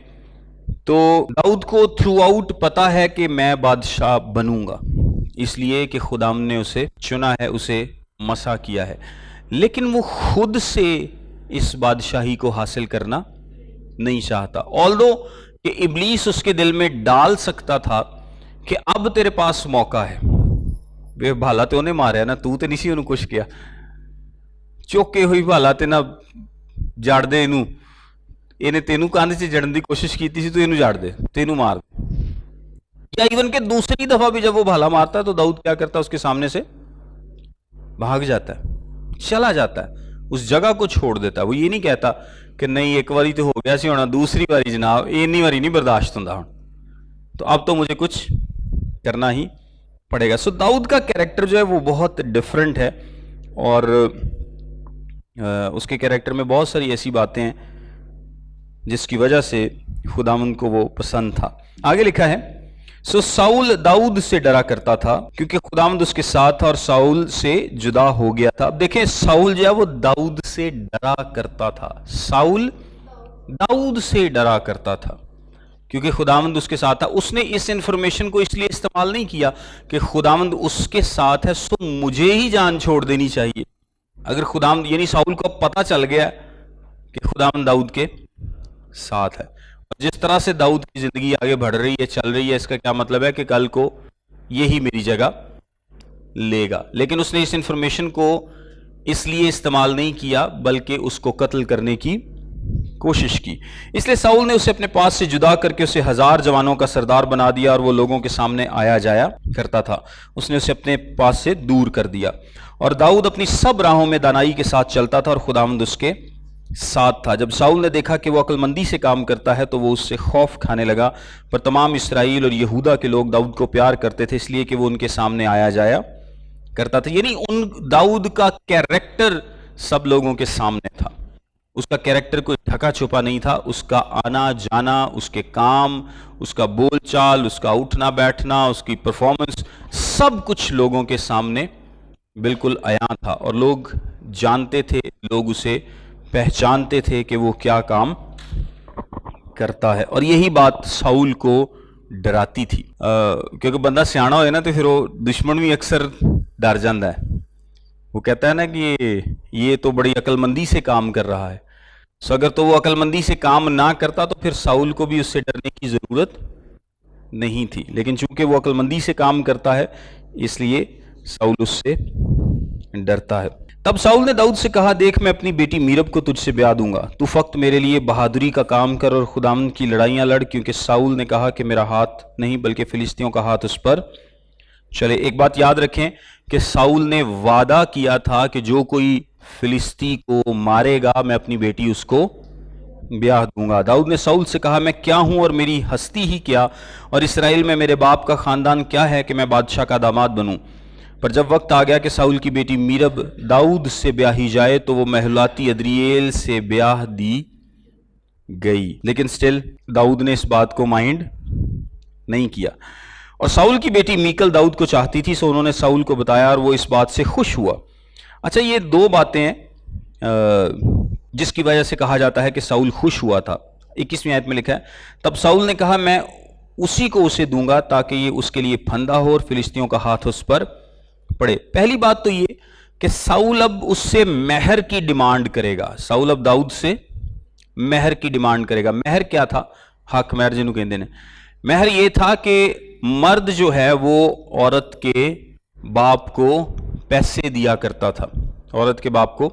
तो दाऊद को थ्रू आउट पता है कि मैं बादशाह बनूंगा, इसलिए कि खुदावंद ने उसे चुना है, उसे मसा किया है। लेकिन वो खुद से इस बादशाही को हासिल करना नहीं चाहता। ऑल्दो कि इब्लीस उसके दिल में डाल सकता था कि अब तेरे पास मौका है, वे भाला तो उन्हें मारा ना, तू तो नहीं सी उन्हें कुछ किया, चौके हुई भाला ते ना जड़ दे इनू, इन्हें तेनू कंध च जड़न की कोशिश की थी, तू इनू जड़ दे, तेनू मार दे। या इवन के दूसरी दफा भी जब वो भाला मारता है तो दाऊद क्या करता है, उसके सामने से भाग जाता है, चला जाता है, उस जगह को छोड़ देता है। वो ये नहीं कहता कि नहीं एक बारी तो हो गया सी होना, दूसरी बारी जनाब इन्नी बारी नहीं बर्दाश्त होता हूं, तो अब तो मुझे कुछ करना ही पड़ेगा। सो दाऊद का कैरेक्टर जो है वो बहुत डिफरेंट है और उसके कैरेक्टर में बहुत सारी ऐसी बातें हैं जिसकी वजह से खुदावंद को वो पसंद था। आगे लिखा है, सो साउल दाऊद से डरा करता था क्योंकि खुदावंद उसके साथ था और साउल से जुदा हो गया था। अब देखें साउल जो है वो दाऊद से डरा करता था, साउल दाऊद से डरा करता था क्योंकि खुदावंद उसके साथ था। उसने इस इंफॉर्मेशन को इसलिए इस्तेमाल नहीं किया कि खुदावंद उसके साथ है सो मुझे ही जान छोड़ देनी चाहिए। अगर खुदावंद यानी साउल को पता चल गया कि खुदावंद दाऊद के साथ है, जिस तरह से दाऊद की जिंदगी आगे बढ़ रही है, चल रही है, इसका क्या मतलब है कि कल को यही मेरी जगह लेगा। लेकिन उसने इस इंफॉर्मेशन को इसलिए इस्तेमाल नहीं किया बल्कि उसको कत्ल करने की कोशिश की। इसलिए साउल ने उसे अपने पास से जुदा करके उसे 1000 जवानों का सरदार बना दिया और वो लोगों के सामने आया जाया करता था। उसने उसे अपने पास से दूर कर दिया और दाऊद अपनी सब राहों में दानाई के साथ चलता था और खुदावंद उसके साथ था। जब साउल ने देखा कि वो अक्लमंदी से काम करता है तो वो उससे खौफ खाने लगा, पर तमाम इस्राएल और यहूदा के लोग दाऊद को प्यार करते थे इसलिए कि वो उनके सामने आया जाया करता था। यानी उन दाऊद का कैरेक्टर सब लोगों के सामने था, उसका कैरेक्टर कोई ढका छुपा नहीं था, उसका आना जाना, उसके काम, उसका बोलचाल, उसका उठना बैठना, उसकी परफॉर्मेंस, सब कुछ लोगों के सामने बिल्कुल अयां था और लोग जानते थे, लोग उसे पहचानते थे कि वो क्या काम करता है। और यही बात साउल को डराती थी क्योंकि बंदा सियाना होए ना तो फिर वो दुश्मन भी अक्सर डर जाता है। वो कहता है ना कि ये तो बड़ी अक्लमंदी से काम कर रहा है। सो अगर तो वो अक्लमंदी से काम ना करता तो फिर साउल को भी उससे डरने की ज़रूरत नहीं थी, लेकिन चूंकि वो अक्लमंदी से काम करता है इसलिए साउल उससे डरता है। तब साउल ने दाऊद से कहा, देख मैं अपनी बेटी मीरब को तुझसे ब्याह दूंगा, तू फक्त मेरे लिए बहादुरी का काम कर और खुदावंद की लड़ाइयां लड़, क्योंकि साउल ने कहा कि मेरा हाथ नहीं बल्कि फिलिस्तियों का हाथ उस पर चले। एक बात याद रखें कि साउल ने वादा किया था कि जो कोई फिलिस्ती को मारेगा मैं अपनी बेटी उसको ब्याह दूंगा। दाऊद ने साउल से कहा, मैं क्या हूं और मेरी हस्ती ही क्या, और इसराइल में मेरे बाप का खानदान क्या है कि मैं बादशाह का दामाद बनूं। पर जब वक्त आ गया कि साउल की बेटी मीरब दाऊद से ब्याही जाए तो वो महलाती अद्रिएल से ब्याह दी गई। लेकिन स्टिल दाऊद ने इस बात को माइंड नहीं किया। और साउल की बेटी मीकल दाऊद को चाहती थी, सो उन्होंने साउल को बताया और वो इस बात से खुश हुआ। अच्छा, ये दो बातें हैं जिसकी वजह से कहा जाता है कि साउल खुश हुआ था। 21वीं आयत में लिखा है, तब साउल ने कहा, मैं उसी को उसे दूंगा ताकि ये उसके लिए फंदा हो और फिलिस्तियों का हाथ उस पर पड़े। पहली बात तो ये कि साउल अब उससे मेहर की डिमांड करेगा। साउल अब दाऊद से मेहर की डिमांड करेगा। मेहर क्या था? हक मेहर जिन्हों कहते हैं। मेहर ये था कि मर्द जो है वो औरत के बाप को पैसे दिया करता था, औरत के बाप को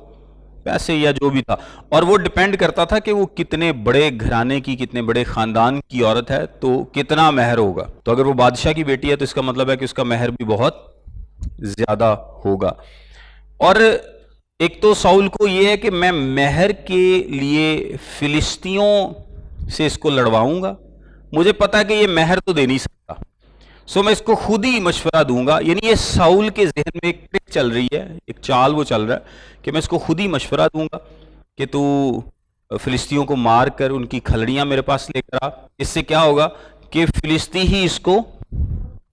पैसे या जो भी था, और वो डिपेंड करता था कि वो कितने बड़े घराने की, कितने बड़े खानदान की औरत है तो कितना मेहर होगा। तो अगर वो बादशाह की बेटी है तो इसका मतलब है कि उसका मेहर भी बहुत ज्यादा होगा। और एक तो साउल को यह है कि मैं मेहर के लिए फिलिस्तियों से इसको लड़वाऊंगा, मुझे पता है कि ये मेहर तो दे नहीं सकता, सो मैं इसको खुद ही मशवरा दूंगा। यानी ये साउल के जहन में एक ट्रिक चल रही है, एक चाल वो चल रहा है कि मैं इसको खुद ही मशवरा दूंगा कि तू फिलिस्तियों को मार कर उनकी खलड़ियां मेरे पास लेकर आ। इससे क्या होगा कि फिलिस्ती ही इसको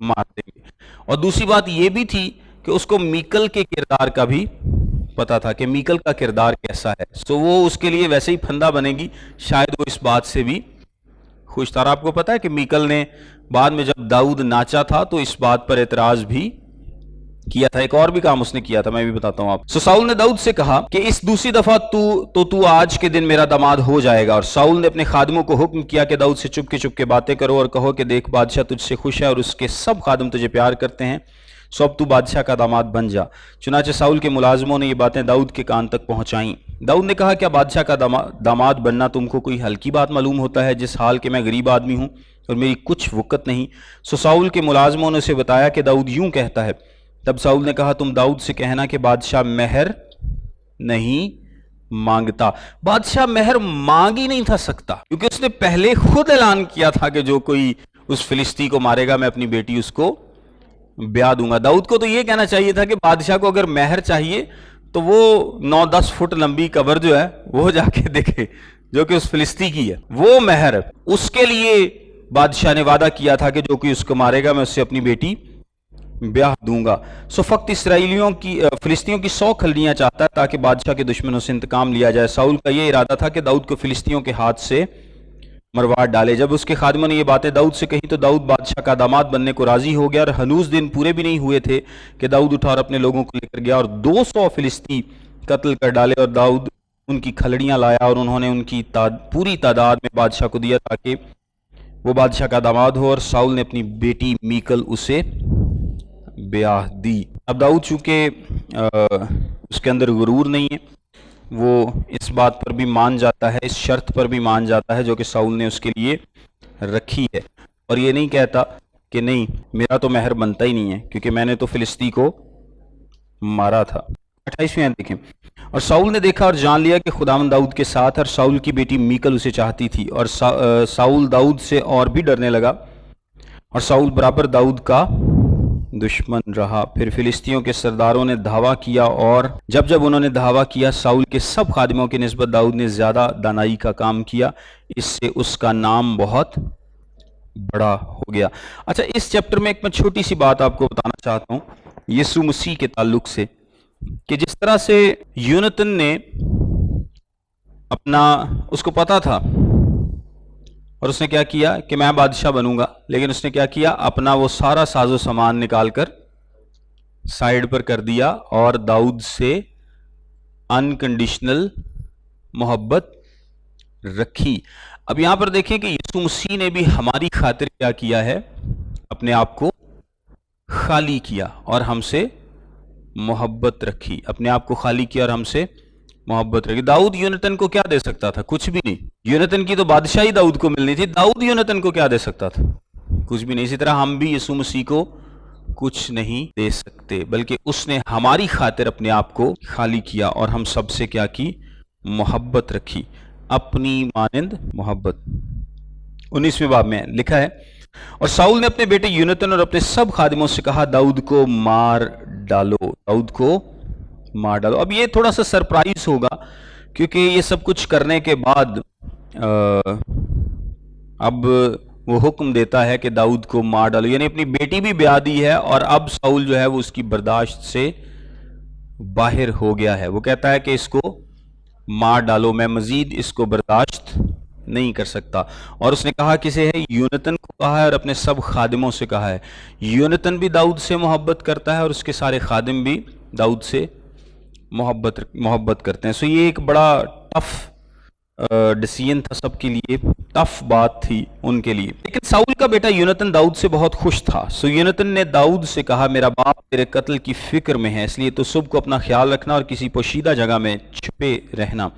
मार देंगे। और दूसरी बात ये भी थी कि उसको मीकल के किरदार का भी पता था कि मीकल का किरदार कैसा है, सो वो उसके लिए वैसे ही फंदा बनेगी, शायद वो इस बात से भी खुश था। और आपको पता है कि मीकल ने बाद में जब दाऊद नाचा था तो इस बात पर एतराज भी किया था। एक और भी काम उसने किया था, मैं भी बताता हूं आप। सो साउल ने दाऊद से कहा कि इस दूसरी दफा तू आज के दिन मेरा दामाद हो जाएगा। और साउल ने अपने खादमों को हुक्म किया कि दाऊद से चुपके बातें करो और कहो कि देख बादशाह तुझसे खुश है और उसके सब खादम तुझे प्यार करते हैं, सो अब तू बादशाह का दामाद बन जा। चुनाचे साउल के मुलाजमों ने ये बातें दाऊद के कान तक पहुंचाईं। दाऊद ने कहा, क्या बादशाह का दामाद बनना तुमको कोई हल्की बात मालूम होता है, जिस हाल के मैं गरीब आदमी हूं और मेरी कुछ वक़्त नहीं। सो साउल के मुलाजमों ने उसे बताया कि दाऊद यूं कहता है। तब साउल ने कहा, तुम दाऊद से कहना कि बादशाह मेहर नहीं मांगता। बादशाह मेहर मांग ही नहीं था सकता, क्योंकि उसने पहले खुद ऐलान किया था कि जो कोई उस फिलिस्ती को मारेगा मैं अपनी बेटी उसको ब्याह दूंगा। दाऊद को तो ये कहना चाहिए था कि बादशाह को अगर मेहर चाहिए तो वो 9-10 फुट लंबी कब्र जो है वो जाके देखे जो कि उस फिलिस्ती की है, वो मेहर उसके लिए बादशाह ने वादा किया था कि जो कोई उसको मारेगा मैं उससे अपनी बेटी ब्याह दूंगा। सो फक्त इसराइलियों की फिलिस्तियों की 100 खलड़ियां चाहता है ताकि बादशाह के दुश्मनों से इंतकाम लिया जाए। साउल का यह इरादा था कि दाऊद को फिलिस्तियों के हाथ से मरवा डाले। जब उसके खादिमों ने ये बातें दाऊद से कही तो दाऊद बादशाह का दामाद बनने को राजी हो गया। और हनूज दिन पूरे भी नहीं हुए थे कि दाऊद उठा और अपने लोगों को लेकर गया और 200 फिलिस्ती कत्ल कर डाले। और दाऊद उनकी खलड़ियां लाया और उन्होंने उनकी पूरी तादाद में बादशाह को दिया ताकि वो बादशाह का दामाद हो। और साउल ने अपनी बेटी मीकल उसे ब्याह दी। अब दाऊद चूंकि उसके अंदर गुरूर नहीं है, वो इस बात पर भी मान जाता है, इस शर्त पर भी मान जाता है जो कि साउल ने उसके लिए रखी है। और ये नहीं कहता कि नहीं मेरा तो मेहर बनता ही नहीं है क्योंकि मैंने तो फिलिस्ती को मारा था। 28वें आयत देखें। और साउल ने देखा और जान लिया कि खुदावंद दाऊद के साथ, और साउल की बेटी मीकल उसे चाहती थी। और साउल दाऊद से और भी डरने लगा और साउल बराबर दाऊद का दुश्मन रहा। फिर फिलिस्तियों के सरदारों ने धावा किया और जब उन्होंने धावा किया साउल के सब खादिमों की निस्बत दाऊद ने ज्यादा दानाई का काम किया, इससे उसका नाम बहुत बड़ा हो गया। अच्छा, इस चैप्टर में एक मैं छोटी सी बात आपको बताना चाहता हूं यीशु मसीह के ताल्लुक से, कि जिस तरह से यूनतन ने अपना, उसको पता था और उसने क्या किया कि मैं बादशाह बनूंगा, लेकिन उसने क्या किया, अपना वो सारा साजो सामान निकालकर साइड पर कर दिया और दाऊद से अनकंडीशनल मोहब्बत रखी। अब यहां पर देखें कि यीशु मसीह ने भी हमारी खातिर क्या किया है, अपने आप को खाली किया और हमसे मोहब्बत रखी। अपने आप को खाली किया और हमसे मोहब्बत रखी। दाऊद यूनतन को क्या दे सकता था? कुछ भी नहीं। यूनतन की तो बादशाही दाऊद को मिलनी थी, दाऊद यूनतन को क्या दे सकता था? कुछ भी नहीं। इसी तरह हम भी यीशु मसीह को कुछ नहीं दे सकते, बल्कि उसने हमारी खातिर अपने आप को खाली किया और हम सबसे क्या की? मोहब्बत रखी, अपनी मानिंद मोहब्बत। 19वें बाब में लिखा है, और साउल ने अपने बेटे यूनतन और अपने सब खादिमों से कहा, दाऊद को मार डालो, दाऊद को मार डालो। अब ये थोड़ा सा सरप्राइज होगा क्योंकि ये सब कुछ करने के बाद अब वो हुक्म देता है कि दाऊद को मार डालो, यानी अपनी बेटी भी ब्याह दी है और अब साउल जो है वो उसकी बर्दाश्त से बाहर हो गया है। वो कहता है कि इसको मार डालो, मैं मजीद इसको बर्दाश्त नहीं कर सकता। और उसने कहा किसे है? यूनतन को कहा है और अपने सब खादिमों से कहा है। यूनतन भी दाऊद से मोहब्बत करता है और उसके सारे खादिम भी दाऊद से मोहब्बत करते हैं। सो ये एक बड़ा टफ डिसीजन था सबके लिए, टफ बात थी उनके लिए। लेकिन साउल का बेटा यूनतन दाऊद से बहुत खुश था। सो यूनतन ने दाऊद से कहा, मेरा बाप तेरे कत्ल की फिक्र में है, इसलिए तो सुबह को अपना ख्याल रखना और किसी पोशीदा जगह में छुपे रहना,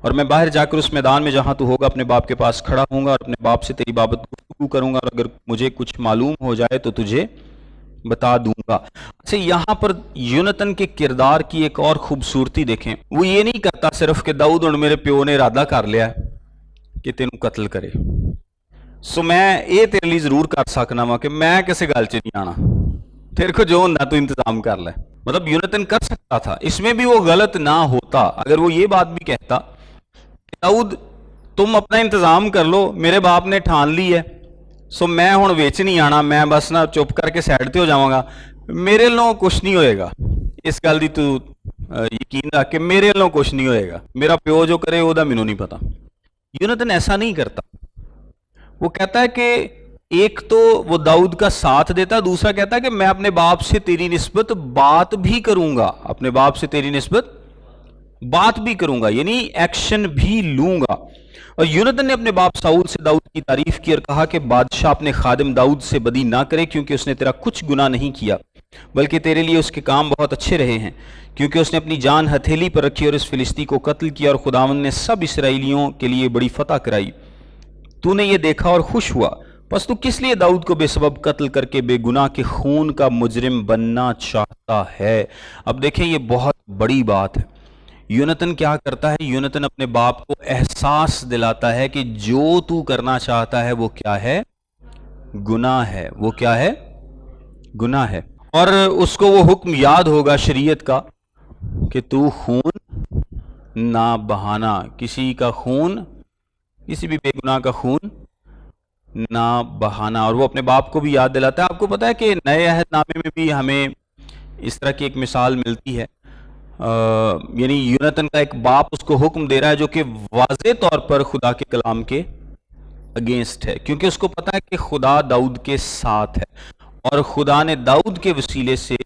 और मैं बाहर जाकर उस मैदान में जहां तू होगा अपने बाप के पास खड़ा होऊंगा और अपने बाप से तेरी बाबत गुफ्तगू करूंगा, और अगर मुझे कुछ मालूम हो जाए तो तुझे बता दूंगा। अच्छा, यहाँ पर यूनतन के किरदार की एक और खूबसूरती देखें। वो ये नहीं करता सिर्फ कि दाऊद और मेरे प्यो ने इरादा कर लिया कि तेनू कत्ल करे, सो मैं ये तेरे लिए जरूर कर सकना वा कि मैं किसी गल च नहीं आना, तेरे को जो होना तू इंतजाम कर ले। मतलब यूनतन कर सकता था, इसमें भी वो गलत ना होता अगर वो ये बात भी कहता कि दाऊद तुम अपना इंतजाम कर लो, मेरे बाप ने ठान ली है, सो मैं हुण विच नहीं आना, मैं बस ना चुप करके साइड ते हो जावांगा, मेरे लो कुछ नहीं होएगा। इस गल दी तू यकीन रख कि मेरे लो कुछ नहीं होएगा, मेरा प्यो जो करे ओदा मैनू नहीं पता। यूनतन ऐसा नहीं करता। वो कहता है कि एक तो वो दाऊद का साथ देता, दूसरा कहता है कि मैं अपने बाप से तेरी निस्बत बात भी करूंगा, अपने बाप से तेरी निस्बत बात भी करूंगा, यानी एक्शन भी लूंगा। और यूनतन ने अपने बाप साउल से दाऊद की तारीफ की और कहा कि बादशाह अपने खादिम दाऊद से बदी ना करे, क्योंकि उसने तेरा कुछ गुनाह नहीं किया, बल्कि तेरे लिए उसके काम बहुत अच्छे रहे हैं, क्योंकि उसने अपनी जान हथेली पर रखी और इस फिलिस्ती को कत्ल किया, और खुदावंद ने सब इसराइलियों के लिए बड़ी फतह कराई। तूने ये देखा और खुश हुआ, बस तू किस लिए दाऊद को बेसबब कत्ल करके बेगुनाह के खून का मुजरिम बनना चाहता है। अब देखें, ये बहुत बड़ी बात है। यूनतन क्या करता है? यूनतन अपने बाप को एहसास दिलाता है कि जो तू करना चाहता है वो क्या है? गुनाह है। वो क्या है? गुनाह है। और उसको वो हुक्म याद होगा शरीयत का कि तू खून ना बहाना, किसी का खून, किसी भी बेगुनाह का खून ना बहाना। और वो अपने बाप को भी याद दिलाता है। आपको पता है कि नए अहदनामे में भी हमें इस तरह की एक मिसाल मिलती है, यानी यूनतन का एक बाप उसको हुक्म दे रहा है जो कि वाज़े तौर पर खुदा के कलाम के अगेंस्ट है, क्योंकि उसको पता है कि खुदा दाऊद के साथ है और खुदा ने दाऊद के वसीले से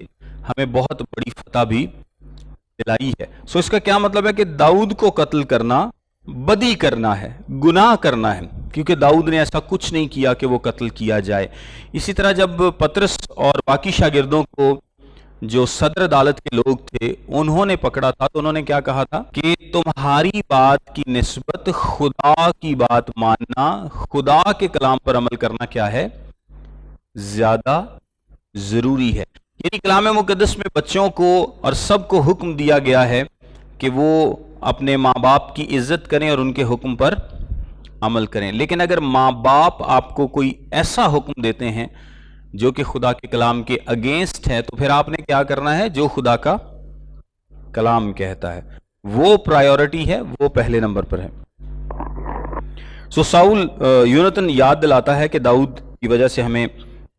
हमें बहुत बड़ी फतह भी दिलाई है। सो इसका क्या मतलब है कि दाऊद को कत्ल करना बदी करना है, गुनाह करना है, क्योंकि दाऊद ने ऐसा कुछ नहीं किया कि वो कत्ल किया जाए। इसी तरह जब पतरस और बाकी शागिर्दों को जो सदर अदालत के लोग थे उन्होंने पकड़ा था, तो उन्होंने क्या कहा था कि तुम्हारी बात की निस्बत खुदा की बात मानना, खुदा के कलाम पर अमल करना क्या है? ज्यादा जरूरी है। यानी कलाम मुकद्दस में बच्चों को और सबको हुक्म दिया गया है कि वो अपने माँ बाप की इज्जत करें और उनके हुक्म पर अमल करें। लेकिन अगर माँ बाप आपको कोई ऐसा हुक्म देते हैं जो कि खुदा के कलाम के अगेंस्ट है, तो फिर आपने क्या करना है? जो खुदा का कलाम कहता है वो प्रायोरिटी है, वो पहले नंबर पर है। सो साउल यूनतन याद दिलाता है कि दाऊद की वजह से हमें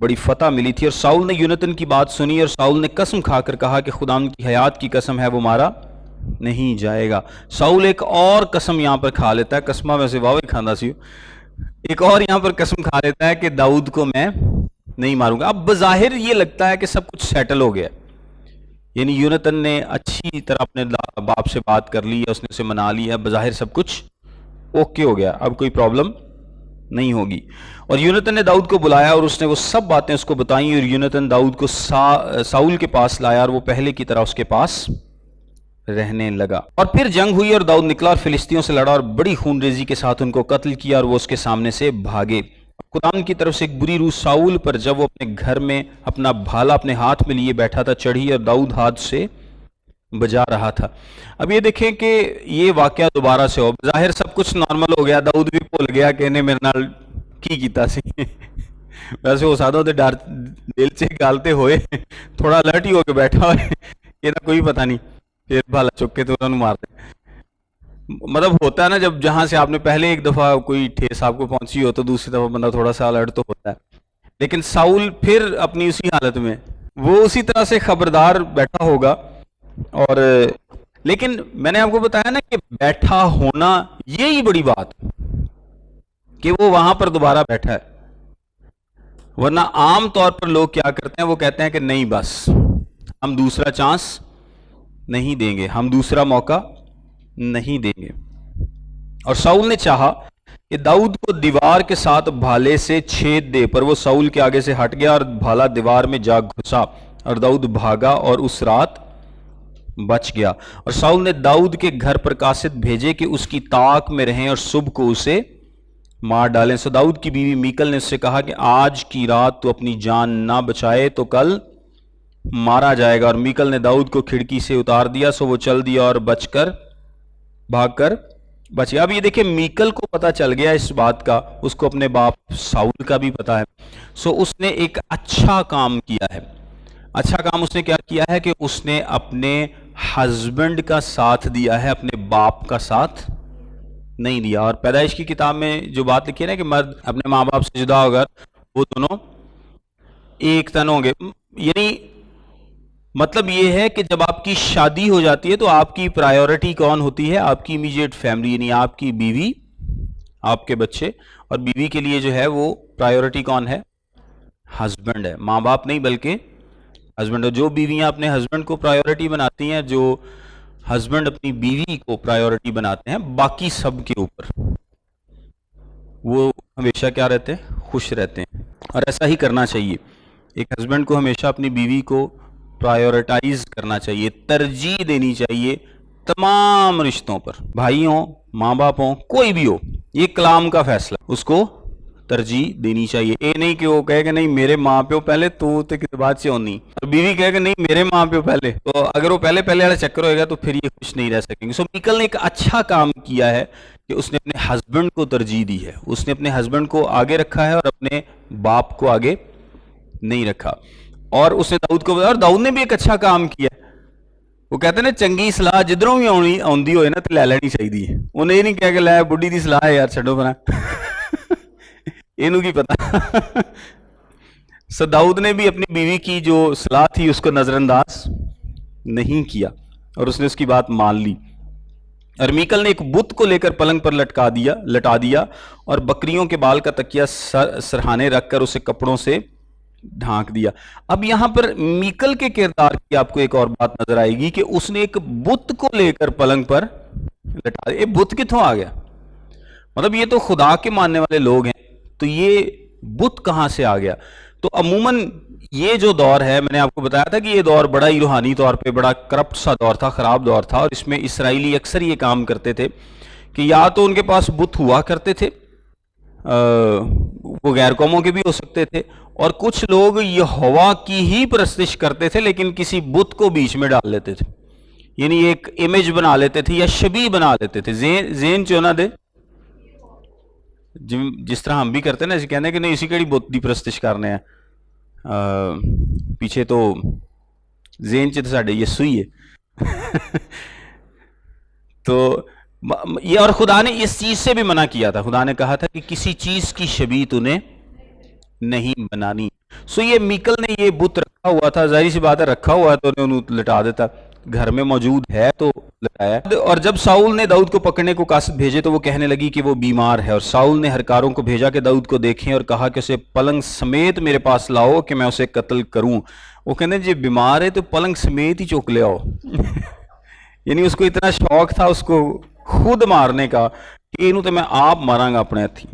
बड़ी फतह मिली थी, और साउल ने यूनतन की बात सुनी और साउल ने कसम खाकर कहा कि खुदा की हयात की कसम है वो मारा नहीं जाएगा। साउल एक और कसम यहां पर खा लेता है, कसमा वैसे वावे खांदा सी, एक और यहां पर कसम खा लेता है कि दाऊद को मैं नहीं मारूंगा। अब बज़ाहिर ये लगता है कि सब कुछ सेटल हो गया, यानी यूनतन ने अच्छी तरह अपने बाप से बात कर ली है, उसने उसे मना लिया, बज़ाहिर सब कुछ ओके हो गया, अब कोई प्रॉब्लम नहीं होगी। और यूनतन ने दाऊद को बुलाया और उसने वो सब बातें उसको बताई, और यूनतन दाऊद को साउल के पास लाया और वो पहले की तरह उसके पास रहने लगा। और फिर जंग हुई और दाऊद निकला और फिलिस्तियों से लड़ा और बड़ी खूनरेजी के साथ उनको कत्ल किया, और वो उसके सामने से भागे। खुदावंद की तरफ से एक बुरी रूह साउल पर जब वो अपने घर में अपना भाला अपने हाथ में लिए बैठा था चढ़ी, और दाऊद हाथ से बजा रहा था। अब ये देखें कि ये वाकया दोबारा से हो, जाहिर सब कुछ नॉर्मल हो गया, दाऊद भी भूल गया कि इन्हें मेरे नाल की कीता सी वैसे हो सकता होते डर दिल से गालते हुए थोड़ा अलर्ट ही होके बैठा हो ये ना कोई पता नहीं, फिर भाला चुक के तो उन्होंने मारते। मतलब होता है ना, जब जहां से आपने पहले एक दफा कोई ठेस आपको पहुंची हो तो दूसरी दफा बंदा थोड़ा सा अलर्ट तो होता है। लेकिन साउल फिर अपनी उसी हालत में वो उसी तरह से खबरदार बैठा होगा। और लेकिन मैंने आपको बताया ना कि बैठा होना यही बड़ी बात कि वो वहां पर दोबारा बैठा है, वरना आम तौर पर लोग क्या करते हैं, वो कहते हैं कि नहीं बस हम दूसरा चांस नहीं देंगे, हम दूसरा मौका नहीं देंगे। और साउल ने चाहा कि दाऊद को दीवार के साथ भाले से छेद दे, पर वो साउल के आगे से हट गया और भाला दीवार में जा घुसा और दाऊद भागा और उस रात बच गया। और साउल ने दाऊद के घर पर कासिद भेजे कि उसकी ताक में रहें और सुबह को उसे मार डालें। सो दाऊद की बीवी मीकल ने उससे कहा कि आज की रात तो अपनी जान ना बचाए तो कल मारा जाएगा। और मीकल ने दाऊद को खिड़की से उतार दिया, सो वो चल दिया और भागकर बच गया। अब ये देखिए, मीकल को पता चल गया इस बात का, उसको अपने बाप साउल का भी पता है। सो उसने एक अच्छा काम किया है। अच्छा काम उसने क्या किया है कि उसने अपने हस्बैंड का साथ दिया है, अपने बाप का साथ नहीं दिया। और पैदाइश की किताब में जो बात लिखी है ना कि मर्द अपने माँ बाप से जुदा होकर वो दोनों एक तन होंगे, यानी मतलब ये है कि जब आपकी शादी हो जाती है तो आपकी प्रायोरिटी कौन होती है? आपकी इमीडिएट फैमिली, यानी आपकी बीवी, आपके बच्चे। और बीवी के लिए जो है वो प्रायोरिटी कौन है? हस्बैंड है, माँ बाप नहीं बल्कि हस्बैंड। जो बीवियां अपने हस्बैंड को प्रायोरिटी बनाती हैं, जो हस्बैंड अपनी बीवी को प्रायोरिटी बनाते हैं बाकी सब के ऊपर, वो हमेशा क्या रहते हैं? खुश रहते हैं। और ऐसा ही करना चाहिए। एक हस्बैंड को हमेशा अपनी बीवी को प्रायोरिटाइज करना चाहिए, तरजीह देनी चाहिए तमाम रिश्तों पर। भाई हो, माँ बाप हो, कोई भी हो, ये कलाम का फैसला, उसको तरजीह देनी चाहिए। ये नहीं कि वो कहे कि नहीं मेरे माँ प्यो पहले, तू तो किस बात से होनी, और बीवी कहे कि नहीं मेरे माँ प्यो पहले। तो अगर वो पहले वाला चक्कर होएगा तो फिर ये खुश नहीं रह सकेंगे। सो मीकल ने एक अच्छा काम किया है कि उसने अपने हस्बैंड को तरजीह दी है। उसने अपने हस्बैंड को आगे रखा है और अपने बाप को आगे नहीं रखा। और उसने दाऊद को बताया, और दाऊद ने भी एक अच्छा काम किया। वो कहते ने चंगी सलाह जिधरों भी आउंदी होए ना तो ले लेनी चाहिए। उन्हें ये नहीं कहा कि लै बुढ़ी दी सलाह है यार छड्डो परा इनू की पता सो दाऊद ने भी अपनी बीवी की जो सलाह थी उसको नजरअंदाज नहीं किया और उसने उसकी बात मान ली। और मीकल ने एक बुत को लेकर पलंग पर लटा दिया और बकरियों के बाल का तकिया सरहाने रखकर उसे कपड़ों से ढांक दिया। अब यहां पर मीकल के किरदार की आपको एक और बात नजर आएगी कि उसने एक बुत को लेकर पलंग पर लटा दिया। ये बुत किथों आ गया? मतलब ये तो खुदा के मानने वाले लोग हैं, तो ये बुत कहां से आ गया? तो अमूमन ये जो दौर है, मैंने आपको बताया था कि ये दौर बड़ा ही रूहानी तौर पे बड़ा करप्ट सा दौर था, खराब दौर था। और इसमें इसराइली अक्सर ये काम करते थे कि या तो उनके पास बुत हुआ करते थे, वो गैर कौमों के भी हो सकते थे, और कुछ लोग यहोवा की ही परस्तिश करते थे लेकिन किसी बुत को बीच में डाल लेते थे, यानी एक इमेज बना लेते थे या शबी बना लेते थे। जेन चोना दे जिस तरह हम भी करते हैं ना, ऐसे कहते हैं कि नहीं इसी कड़ी बुत दी परस्तिश करने हैं, पीछे तो जेन च साडे यसु ही है तो ये, और खुदा ने इस चीज से भी मना किया था। खुदा ने कहा था कि किसी चीज की शबीह तूने नहीं बनानी। सो ये मीकल ने ये बुत रखा हुआ था, जाहिर सी बात है रखा हुआ है तो उन्हें लटा देता, घर में मौजूद है तो लटाया। और जब साउल ने दाऊद को पकड़ने को कासिद भेजे तो वो कहने लगी कि वो बीमार है। और साउल ने हरकारों को भेजा कि दाऊद को देखें और कहा कि उसे पलंग समेत मेरे पास लाओ कि मैं उसे कत्ल करूं। वो कहते जी बीमार है तो पलंग समेत ही चुक ले आओ यानी उसको इतना शौक था उसको खुद मारने का कि इन्हू तो मैं आप मारांगा अपने हथी।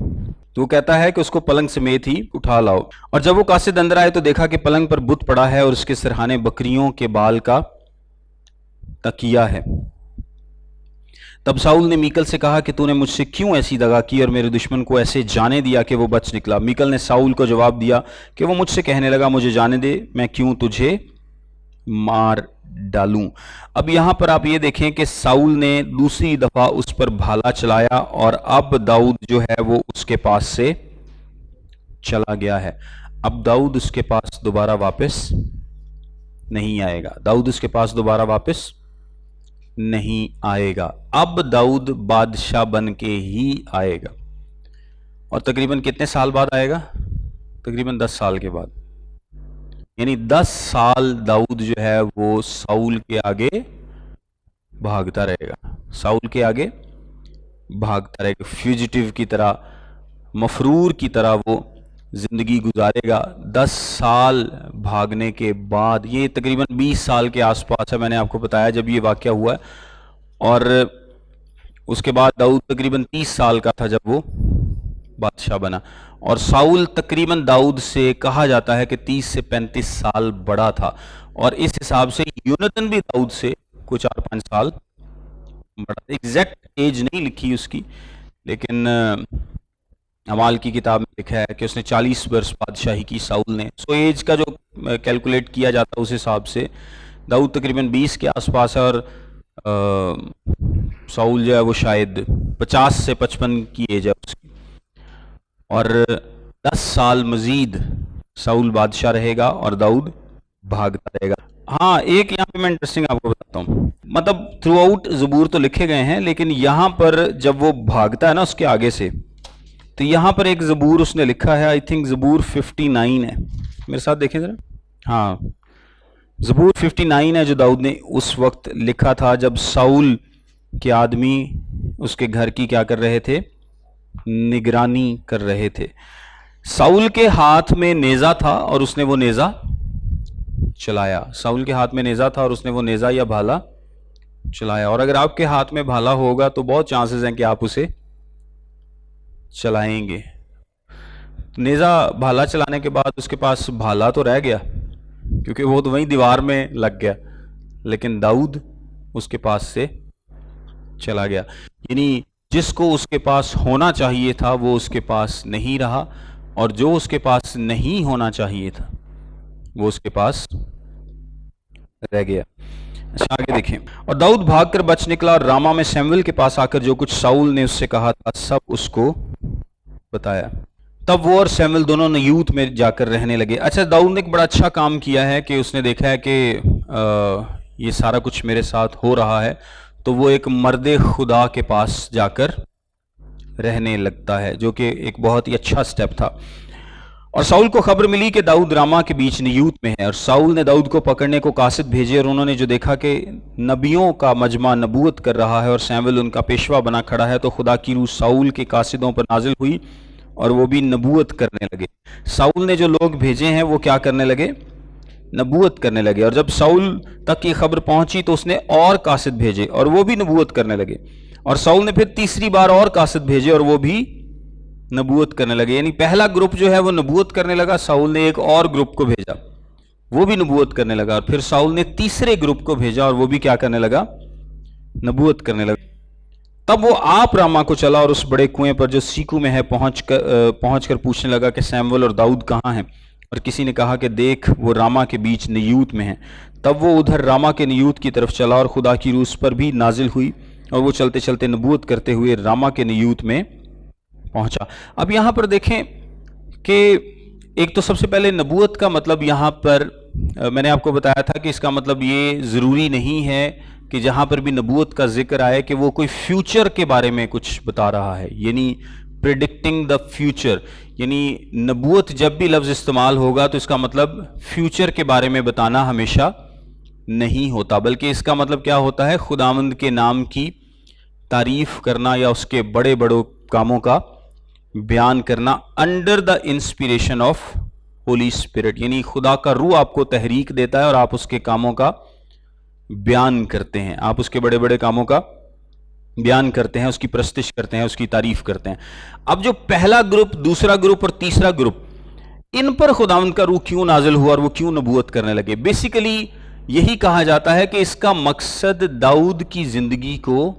तो वो कहता है कि उसको पलंग समेत ही उठा लाओ। और जब वो कासिद अंदर आए तो देखा कि पलंग पर बुत पड़ा है और उसके सरहाने बकरियों के बाल का तकिया है। तब साउल ने मीकल से कहा कि तूने मुझसे क्यों ऐसी दगा की और मेरे दुश्मन को ऐसे जाने दिया कि वो बच निकला। मीकल ने साउल को जवाब दिया कि वो मुझसे कहने लगा मुझे जाने दे, मैं क्यों तुझे मार डालूं। अब यहां पर आप ये देखें कि साउल ने दूसरी दफा उस पर भाला चलाया और अब दाऊद जो है वो उसके पास से चला गया है। अब दाऊद उसके पास दोबारा वापस नहीं आएगा। दाऊद उसके पास दोबारा वापस नहीं आएगा। अब दाऊद बादशाह बन के ही आएगा। और तकरीबन कितने साल बाद आएगा? तकरीबन 10 साल के बाद। यानी 10 साल दाऊद जो है वो साउल के आगे भागता रहेगा, साउल के आगे भागता रहेगा, फ्यूजिटिव की तरह, मफरूर की तरह वो जिंदगी गुजारेगा। 10 साल भागने के बाद, ये तकरीबन 20 साल के आसपास है, मैंने आपको बताया जब ये वाकया हुआ है। और उसके बाद दाऊद तकरीबन 30 साल का था जब वो बादशाह बना। और साउल तकरीबन दाऊद से कहा जाता है कि 30 से 35 साल बड़ा था। और इस हिसाब से यूनतन भी दाऊद से कुछ 4-5 साल बड़ा। एग्जैक्ट एज नहीं लिखी उसकी, लेकिन अमाल की किताब में लिखा है कि उसने 40 वर्ष बादशाही की साउल ने। सो एज का जो कैलकुलेट किया जाता है उस हिसाब से दाऊद तकरीबन 20 के आसपास है, और साउल जो है वो शायद 50 से 55 की एज है उसकी, और 10 साल मजीद साउल बादशाह रहेगा और दाऊद भागता रहेगा। हाँ, एक यहाँ पे मैं इंटरेस्टिंग आपको बताता हूँ, मतलब थ्रू आउट ज़बूर तो लिखे गए हैं, लेकिन यहाँ पर जब वो भागता है ना उसके आगे से, तो यहाँ पर एक ज़बूर उसने लिखा है, आई थिंक ज़बूर 59 है, मेरे साथ देखें ज़रा। हाँ, ज़बूर 59 है जो दाऊद ने उस वक्त लिखा था जब साउल के आदमी उसके घर की क्या कर रहे थे, निगरानी कर रहे थे। साउल के हाथ में नेज़ा था और उसने वो नेज़ा चलाया। साउल के हाथ में नेज़ा था और उसने वो नेज़ा या भाला चलाया। और अगर आपके हाथ में भाला होगा तो बहुत चांसेस हैं कि आप उसे चलाएंगे। नेज़ा भाला चलाने के बाद उसके पास भाला तो रह गया क्योंकि वो तो वहीं दीवार में लग गया, लेकिन दाऊद उसके पास से चला गया। यानी जिसको उसके पास होना चाहिए था वो उसके पास नहीं रहा, और जो उसके पास नहीं होना चाहिए था वो उसके पास रह गया। अच्छा, आगे देखें। और दाऊद भागकर बच निकला और रामा में शमूएल के पास आकर जो कुछ साउल ने उससे कहा था सब उसको बताया। तब वो और शमूएल दोनों नयूत में जाकर रहने लगे। अच्छा, दाऊद ने एक बड़ा अच्छा काम किया है कि उसने देखा है कि ये सारा कुछ मेरे साथ हो रहा है, तो वो एक मर्दे खुदा के पास जाकर रहने लगता है, जो कि एक बहुत ही अच्छा स्टेप था। और साउल को खबर मिली कि दाऊद रामा के बीच नयूत में है, और साउल ने दाऊद को पकड़ने को कासिद भेजे, और उन्होंने जो देखा कि नबियों का मजमा नबूवत कर रहा है और शमूएल उनका पेशवा बना खड़ा है, तो खुदा की रूह साउल के कासिदों पर नाजिल हुई और वो भी नबूवत करने लगे। साउल ने जो लोग भेजे हैं वो क्या करने लगे, नबूवत करने लगे। और जब साउल तक ये खबर पहुंची तो उसने और कासिद भेजे और वो भी नबूवत करने लगे। और साउल ने फिर तीसरी बार और कासिद भेजे और वो भी नबूवत करने लगे। यानी पहला ग्रुप जो है वो नबूवत करने लगा, साउल ने एक और ग्रुप को भेजा, वो भी नबूवत करने लगा, और फिर साउल ने तीसरे ग्रुप को भेजा और वो भी क्या करने लगा, नबूवत करने लगा। तब वो आप रामा को चला और उस बड़े कुएं पर जो सीकू में है पहुंचकर पूछने लगा कि शमूएल और दाऊद कहाँ हैं। और किसी ने कहा कि देख वो रामा के बीच नयूत में है। तब वो उधर रामा के नयूत की तरफ चला और खुदा की रूह उस पर भी नाजिल हुई, और वो चलते चलते नबूवत करते हुए रामा के नयूत में पहुंचा। अब यहां पर देखें कि एक तो सबसे पहले नबूवत का मतलब यहां पर मैंने आपको बताया था कि इसका मतलब ये ज़रूरी नहीं है कि जहां पर भी नबूवत का जिक्र आए कि वो कोई फ्यूचर के बारे में कुछ बता रहा है, यानी प्रिडिक्टिंग द फ्यूचर। यानी नबूवत जब भी लफ्ज़ इस्तेमाल होगा तो इसका मतलब फ्यूचर के बारे में बताना हमेशा नहीं होता, बल्कि इसका मतलब क्या होता है, खुदावंद के नाम की तारीफ करना या उसके बड़े बड़े कामों का बयान करना under the inspiration of Holi spirit. यानी खुदा का रूह आपको तहरीक देता है और आप उसके कामों का बयान करते हैं, आप उसके बड़े बड़े कामों का बयान करते हैं, उसकी प्रस्तिश करते हैं, उसकी तारीफ करते हैं। अब जो पहला ग्रुप, दूसरा ग्रुप और तीसरा ग्रुप, इन पर खुदावंद का रूह क्यों नाजिल हुआ और वो क्यों नबूवत करने लगे, बेसिकली यही कहा जाता है कि इसका मकसद दाऊद की जिंदगी को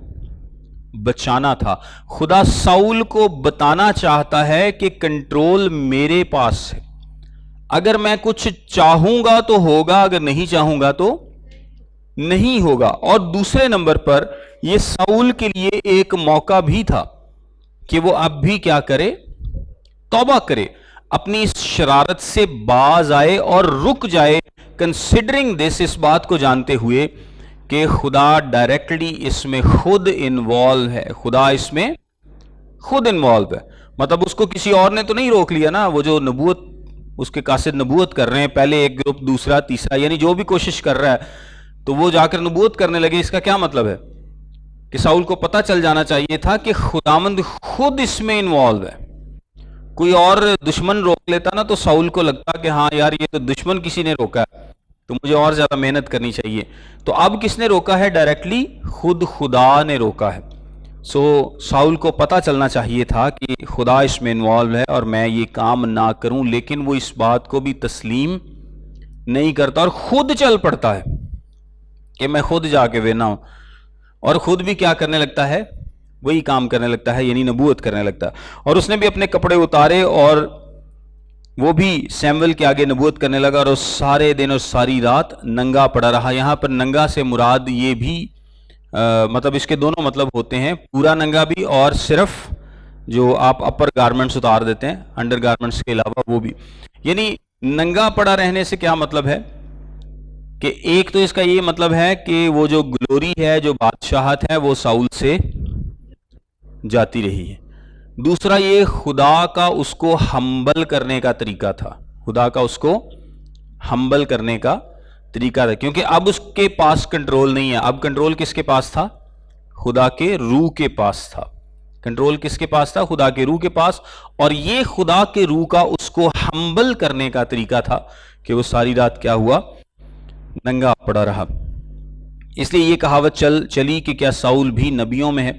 बचाना था। खुदा साउल को बताना चाहता है कि कंट्रोल मेरे पास है, अगर मैं कुछ चाहूंगा तो होगा, अगर नहीं चाहूंगा तो नहीं होगा। और दूसरे नंबर पर यह साउल के लिए एक मौका भी था कि वो अब भी क्या करे, तौबा करे, अपनी इस शरारत से बाज आए और रुक जाए, कंसिडरिंग दिस, इस बात को जानते हुए कि खुदा डायरेक्टली इसमें खुद इन्वॉल्व है, खुदा इसमें खुद इन्वॉल्व है। मतलब उसको किसी और ने तो नहीं रोक लिया ना, वो जो नबूवत उसके कासिद नबूवत कर रहे हैं, पहले एक ग्रुप, दूसरा, तीसरा, यानी जो भी कोशिश कर रहा है तो वो जाकर नबूवत करने लगे। इसका क्या मतलब है कि साउल को पता चल जाना चाहिए था कि खुदावंद खुद इसमें इन्वॉल्व है। कोई और दुश्मन रोक लेता ना तो साउल को लगता कि हाँ यार ये तो दुश्मन किसी ने रोका है, तो मुझे और ज्यादा मेहनत करनी चाहिए। तो अब किसने रोका है, डायरेक्टली खुद खुदा ने रोका है। सो साउल को पता चलना चाहिए था कि खुदा इसमें इन्वॉल्व है और मैं ये काम ना करूं, लेकिन वो इस बात को भी तस्लीम नहीं करता और खुद चल पड़ता है कि मैं खुद जाके वेना हूं, और खुद भी क्या करने लगता है, वही काम करने लगता है, यानी नबूवत करने लगता है। और उसने भी अपने कपड़े उतारे और वो भी सैमुअल के आगे नबूवत करने लगा, और सारे दिन और सारी रात नंगा पड़ा रहा। यहाँ पर नंगा से मुराद ये भी मतलब इसके दोनों मतलब होते हैं, पूरा नंगा भी और सिर्फ जो आप अपर गारमेंट्स उतार देते हैं अंडर गारमेंट्स के अलावा वो भी। यानी नंगा पड़ा रहने से क्या मतलब है कि एक तो इसका ये मतलब है कि वो जो ग्लोरी है, जो बादशाहत है, वो साउल से जाती रही है। दूसरा ये खुदा का उसको हम्बल करने का तरीका था, खुदा का उसको हम्बल करने का तरीका था, क्योंकि अब उसके पास कंट्रोल नहीं है। अब कंट्रोल किसके पास था? खुदा के रूह के पास था। कंट्रोल किसके पास था? खुदा के रूह के पास। और ये खुदा के रूह का उसको हम्बल करने का तरीका था कि वो सारी रात क्या हुआ? नंगा पड़ा रहा। इसलिए ये कहावत चली कि क्या साउल भी नबियों में है।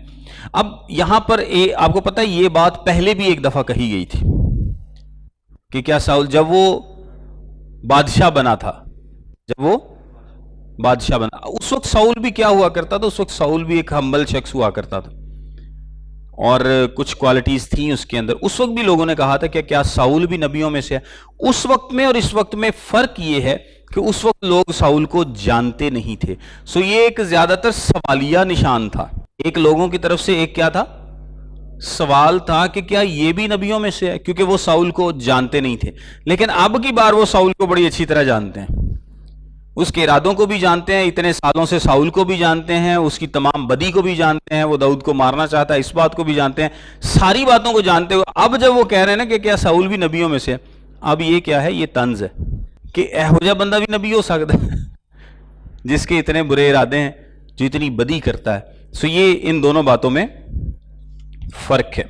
अब यहां पर आपको पता है ये बात पहले भी एक दफा कही गई थी कि क्या साउल जब वो बादशाह बना था, जब वो बादशाह बना, उस वक्त साउल भी क्या हुआ करता था? उस वक्त साउल भी एक हम्बल शख्स हुआ करता था और कुछ क्वालिटीज थी उसके अंदर। उस वक्त भी लोगों ने कहा था कि क्या साउल भी नबियों में से है। उस वक्त में और इस वक्त में फर्क ये है कि उस वक्त लोग साउल को जानते नहीं थे। सो ये एक ज्यादातर सवालिया निशान था, एक लोगों की तरफ से एक क्या था? सवाल था कि क्या ये भी नबियों में से है, क्योंकि वो साउल को जानते नहीं थे। लेकिन अब की बार वो साउल को बड़ी अच्छी तरह जानते हैं, उसके इरादों को भी जानते हैं, इतने सालों से साउल को भी जानते हैं, उसकी तमाम बदी को भी जानते हैं, वो दाऊद को मारना चाहता है इस बात को भी जानते हैं, सारी बातों को जानते हुए अब जब वो कह रहे हैं ना कि क्या साउल भी नबियों में से है, अब ये क्या है? ये तंज है कि एहो बंदा भी नबी हो सकता है जिसके इतने बुरे इरादे हैं, जो इतनी बदी करता है। सो ये इन दोनों बातों में फर्क है।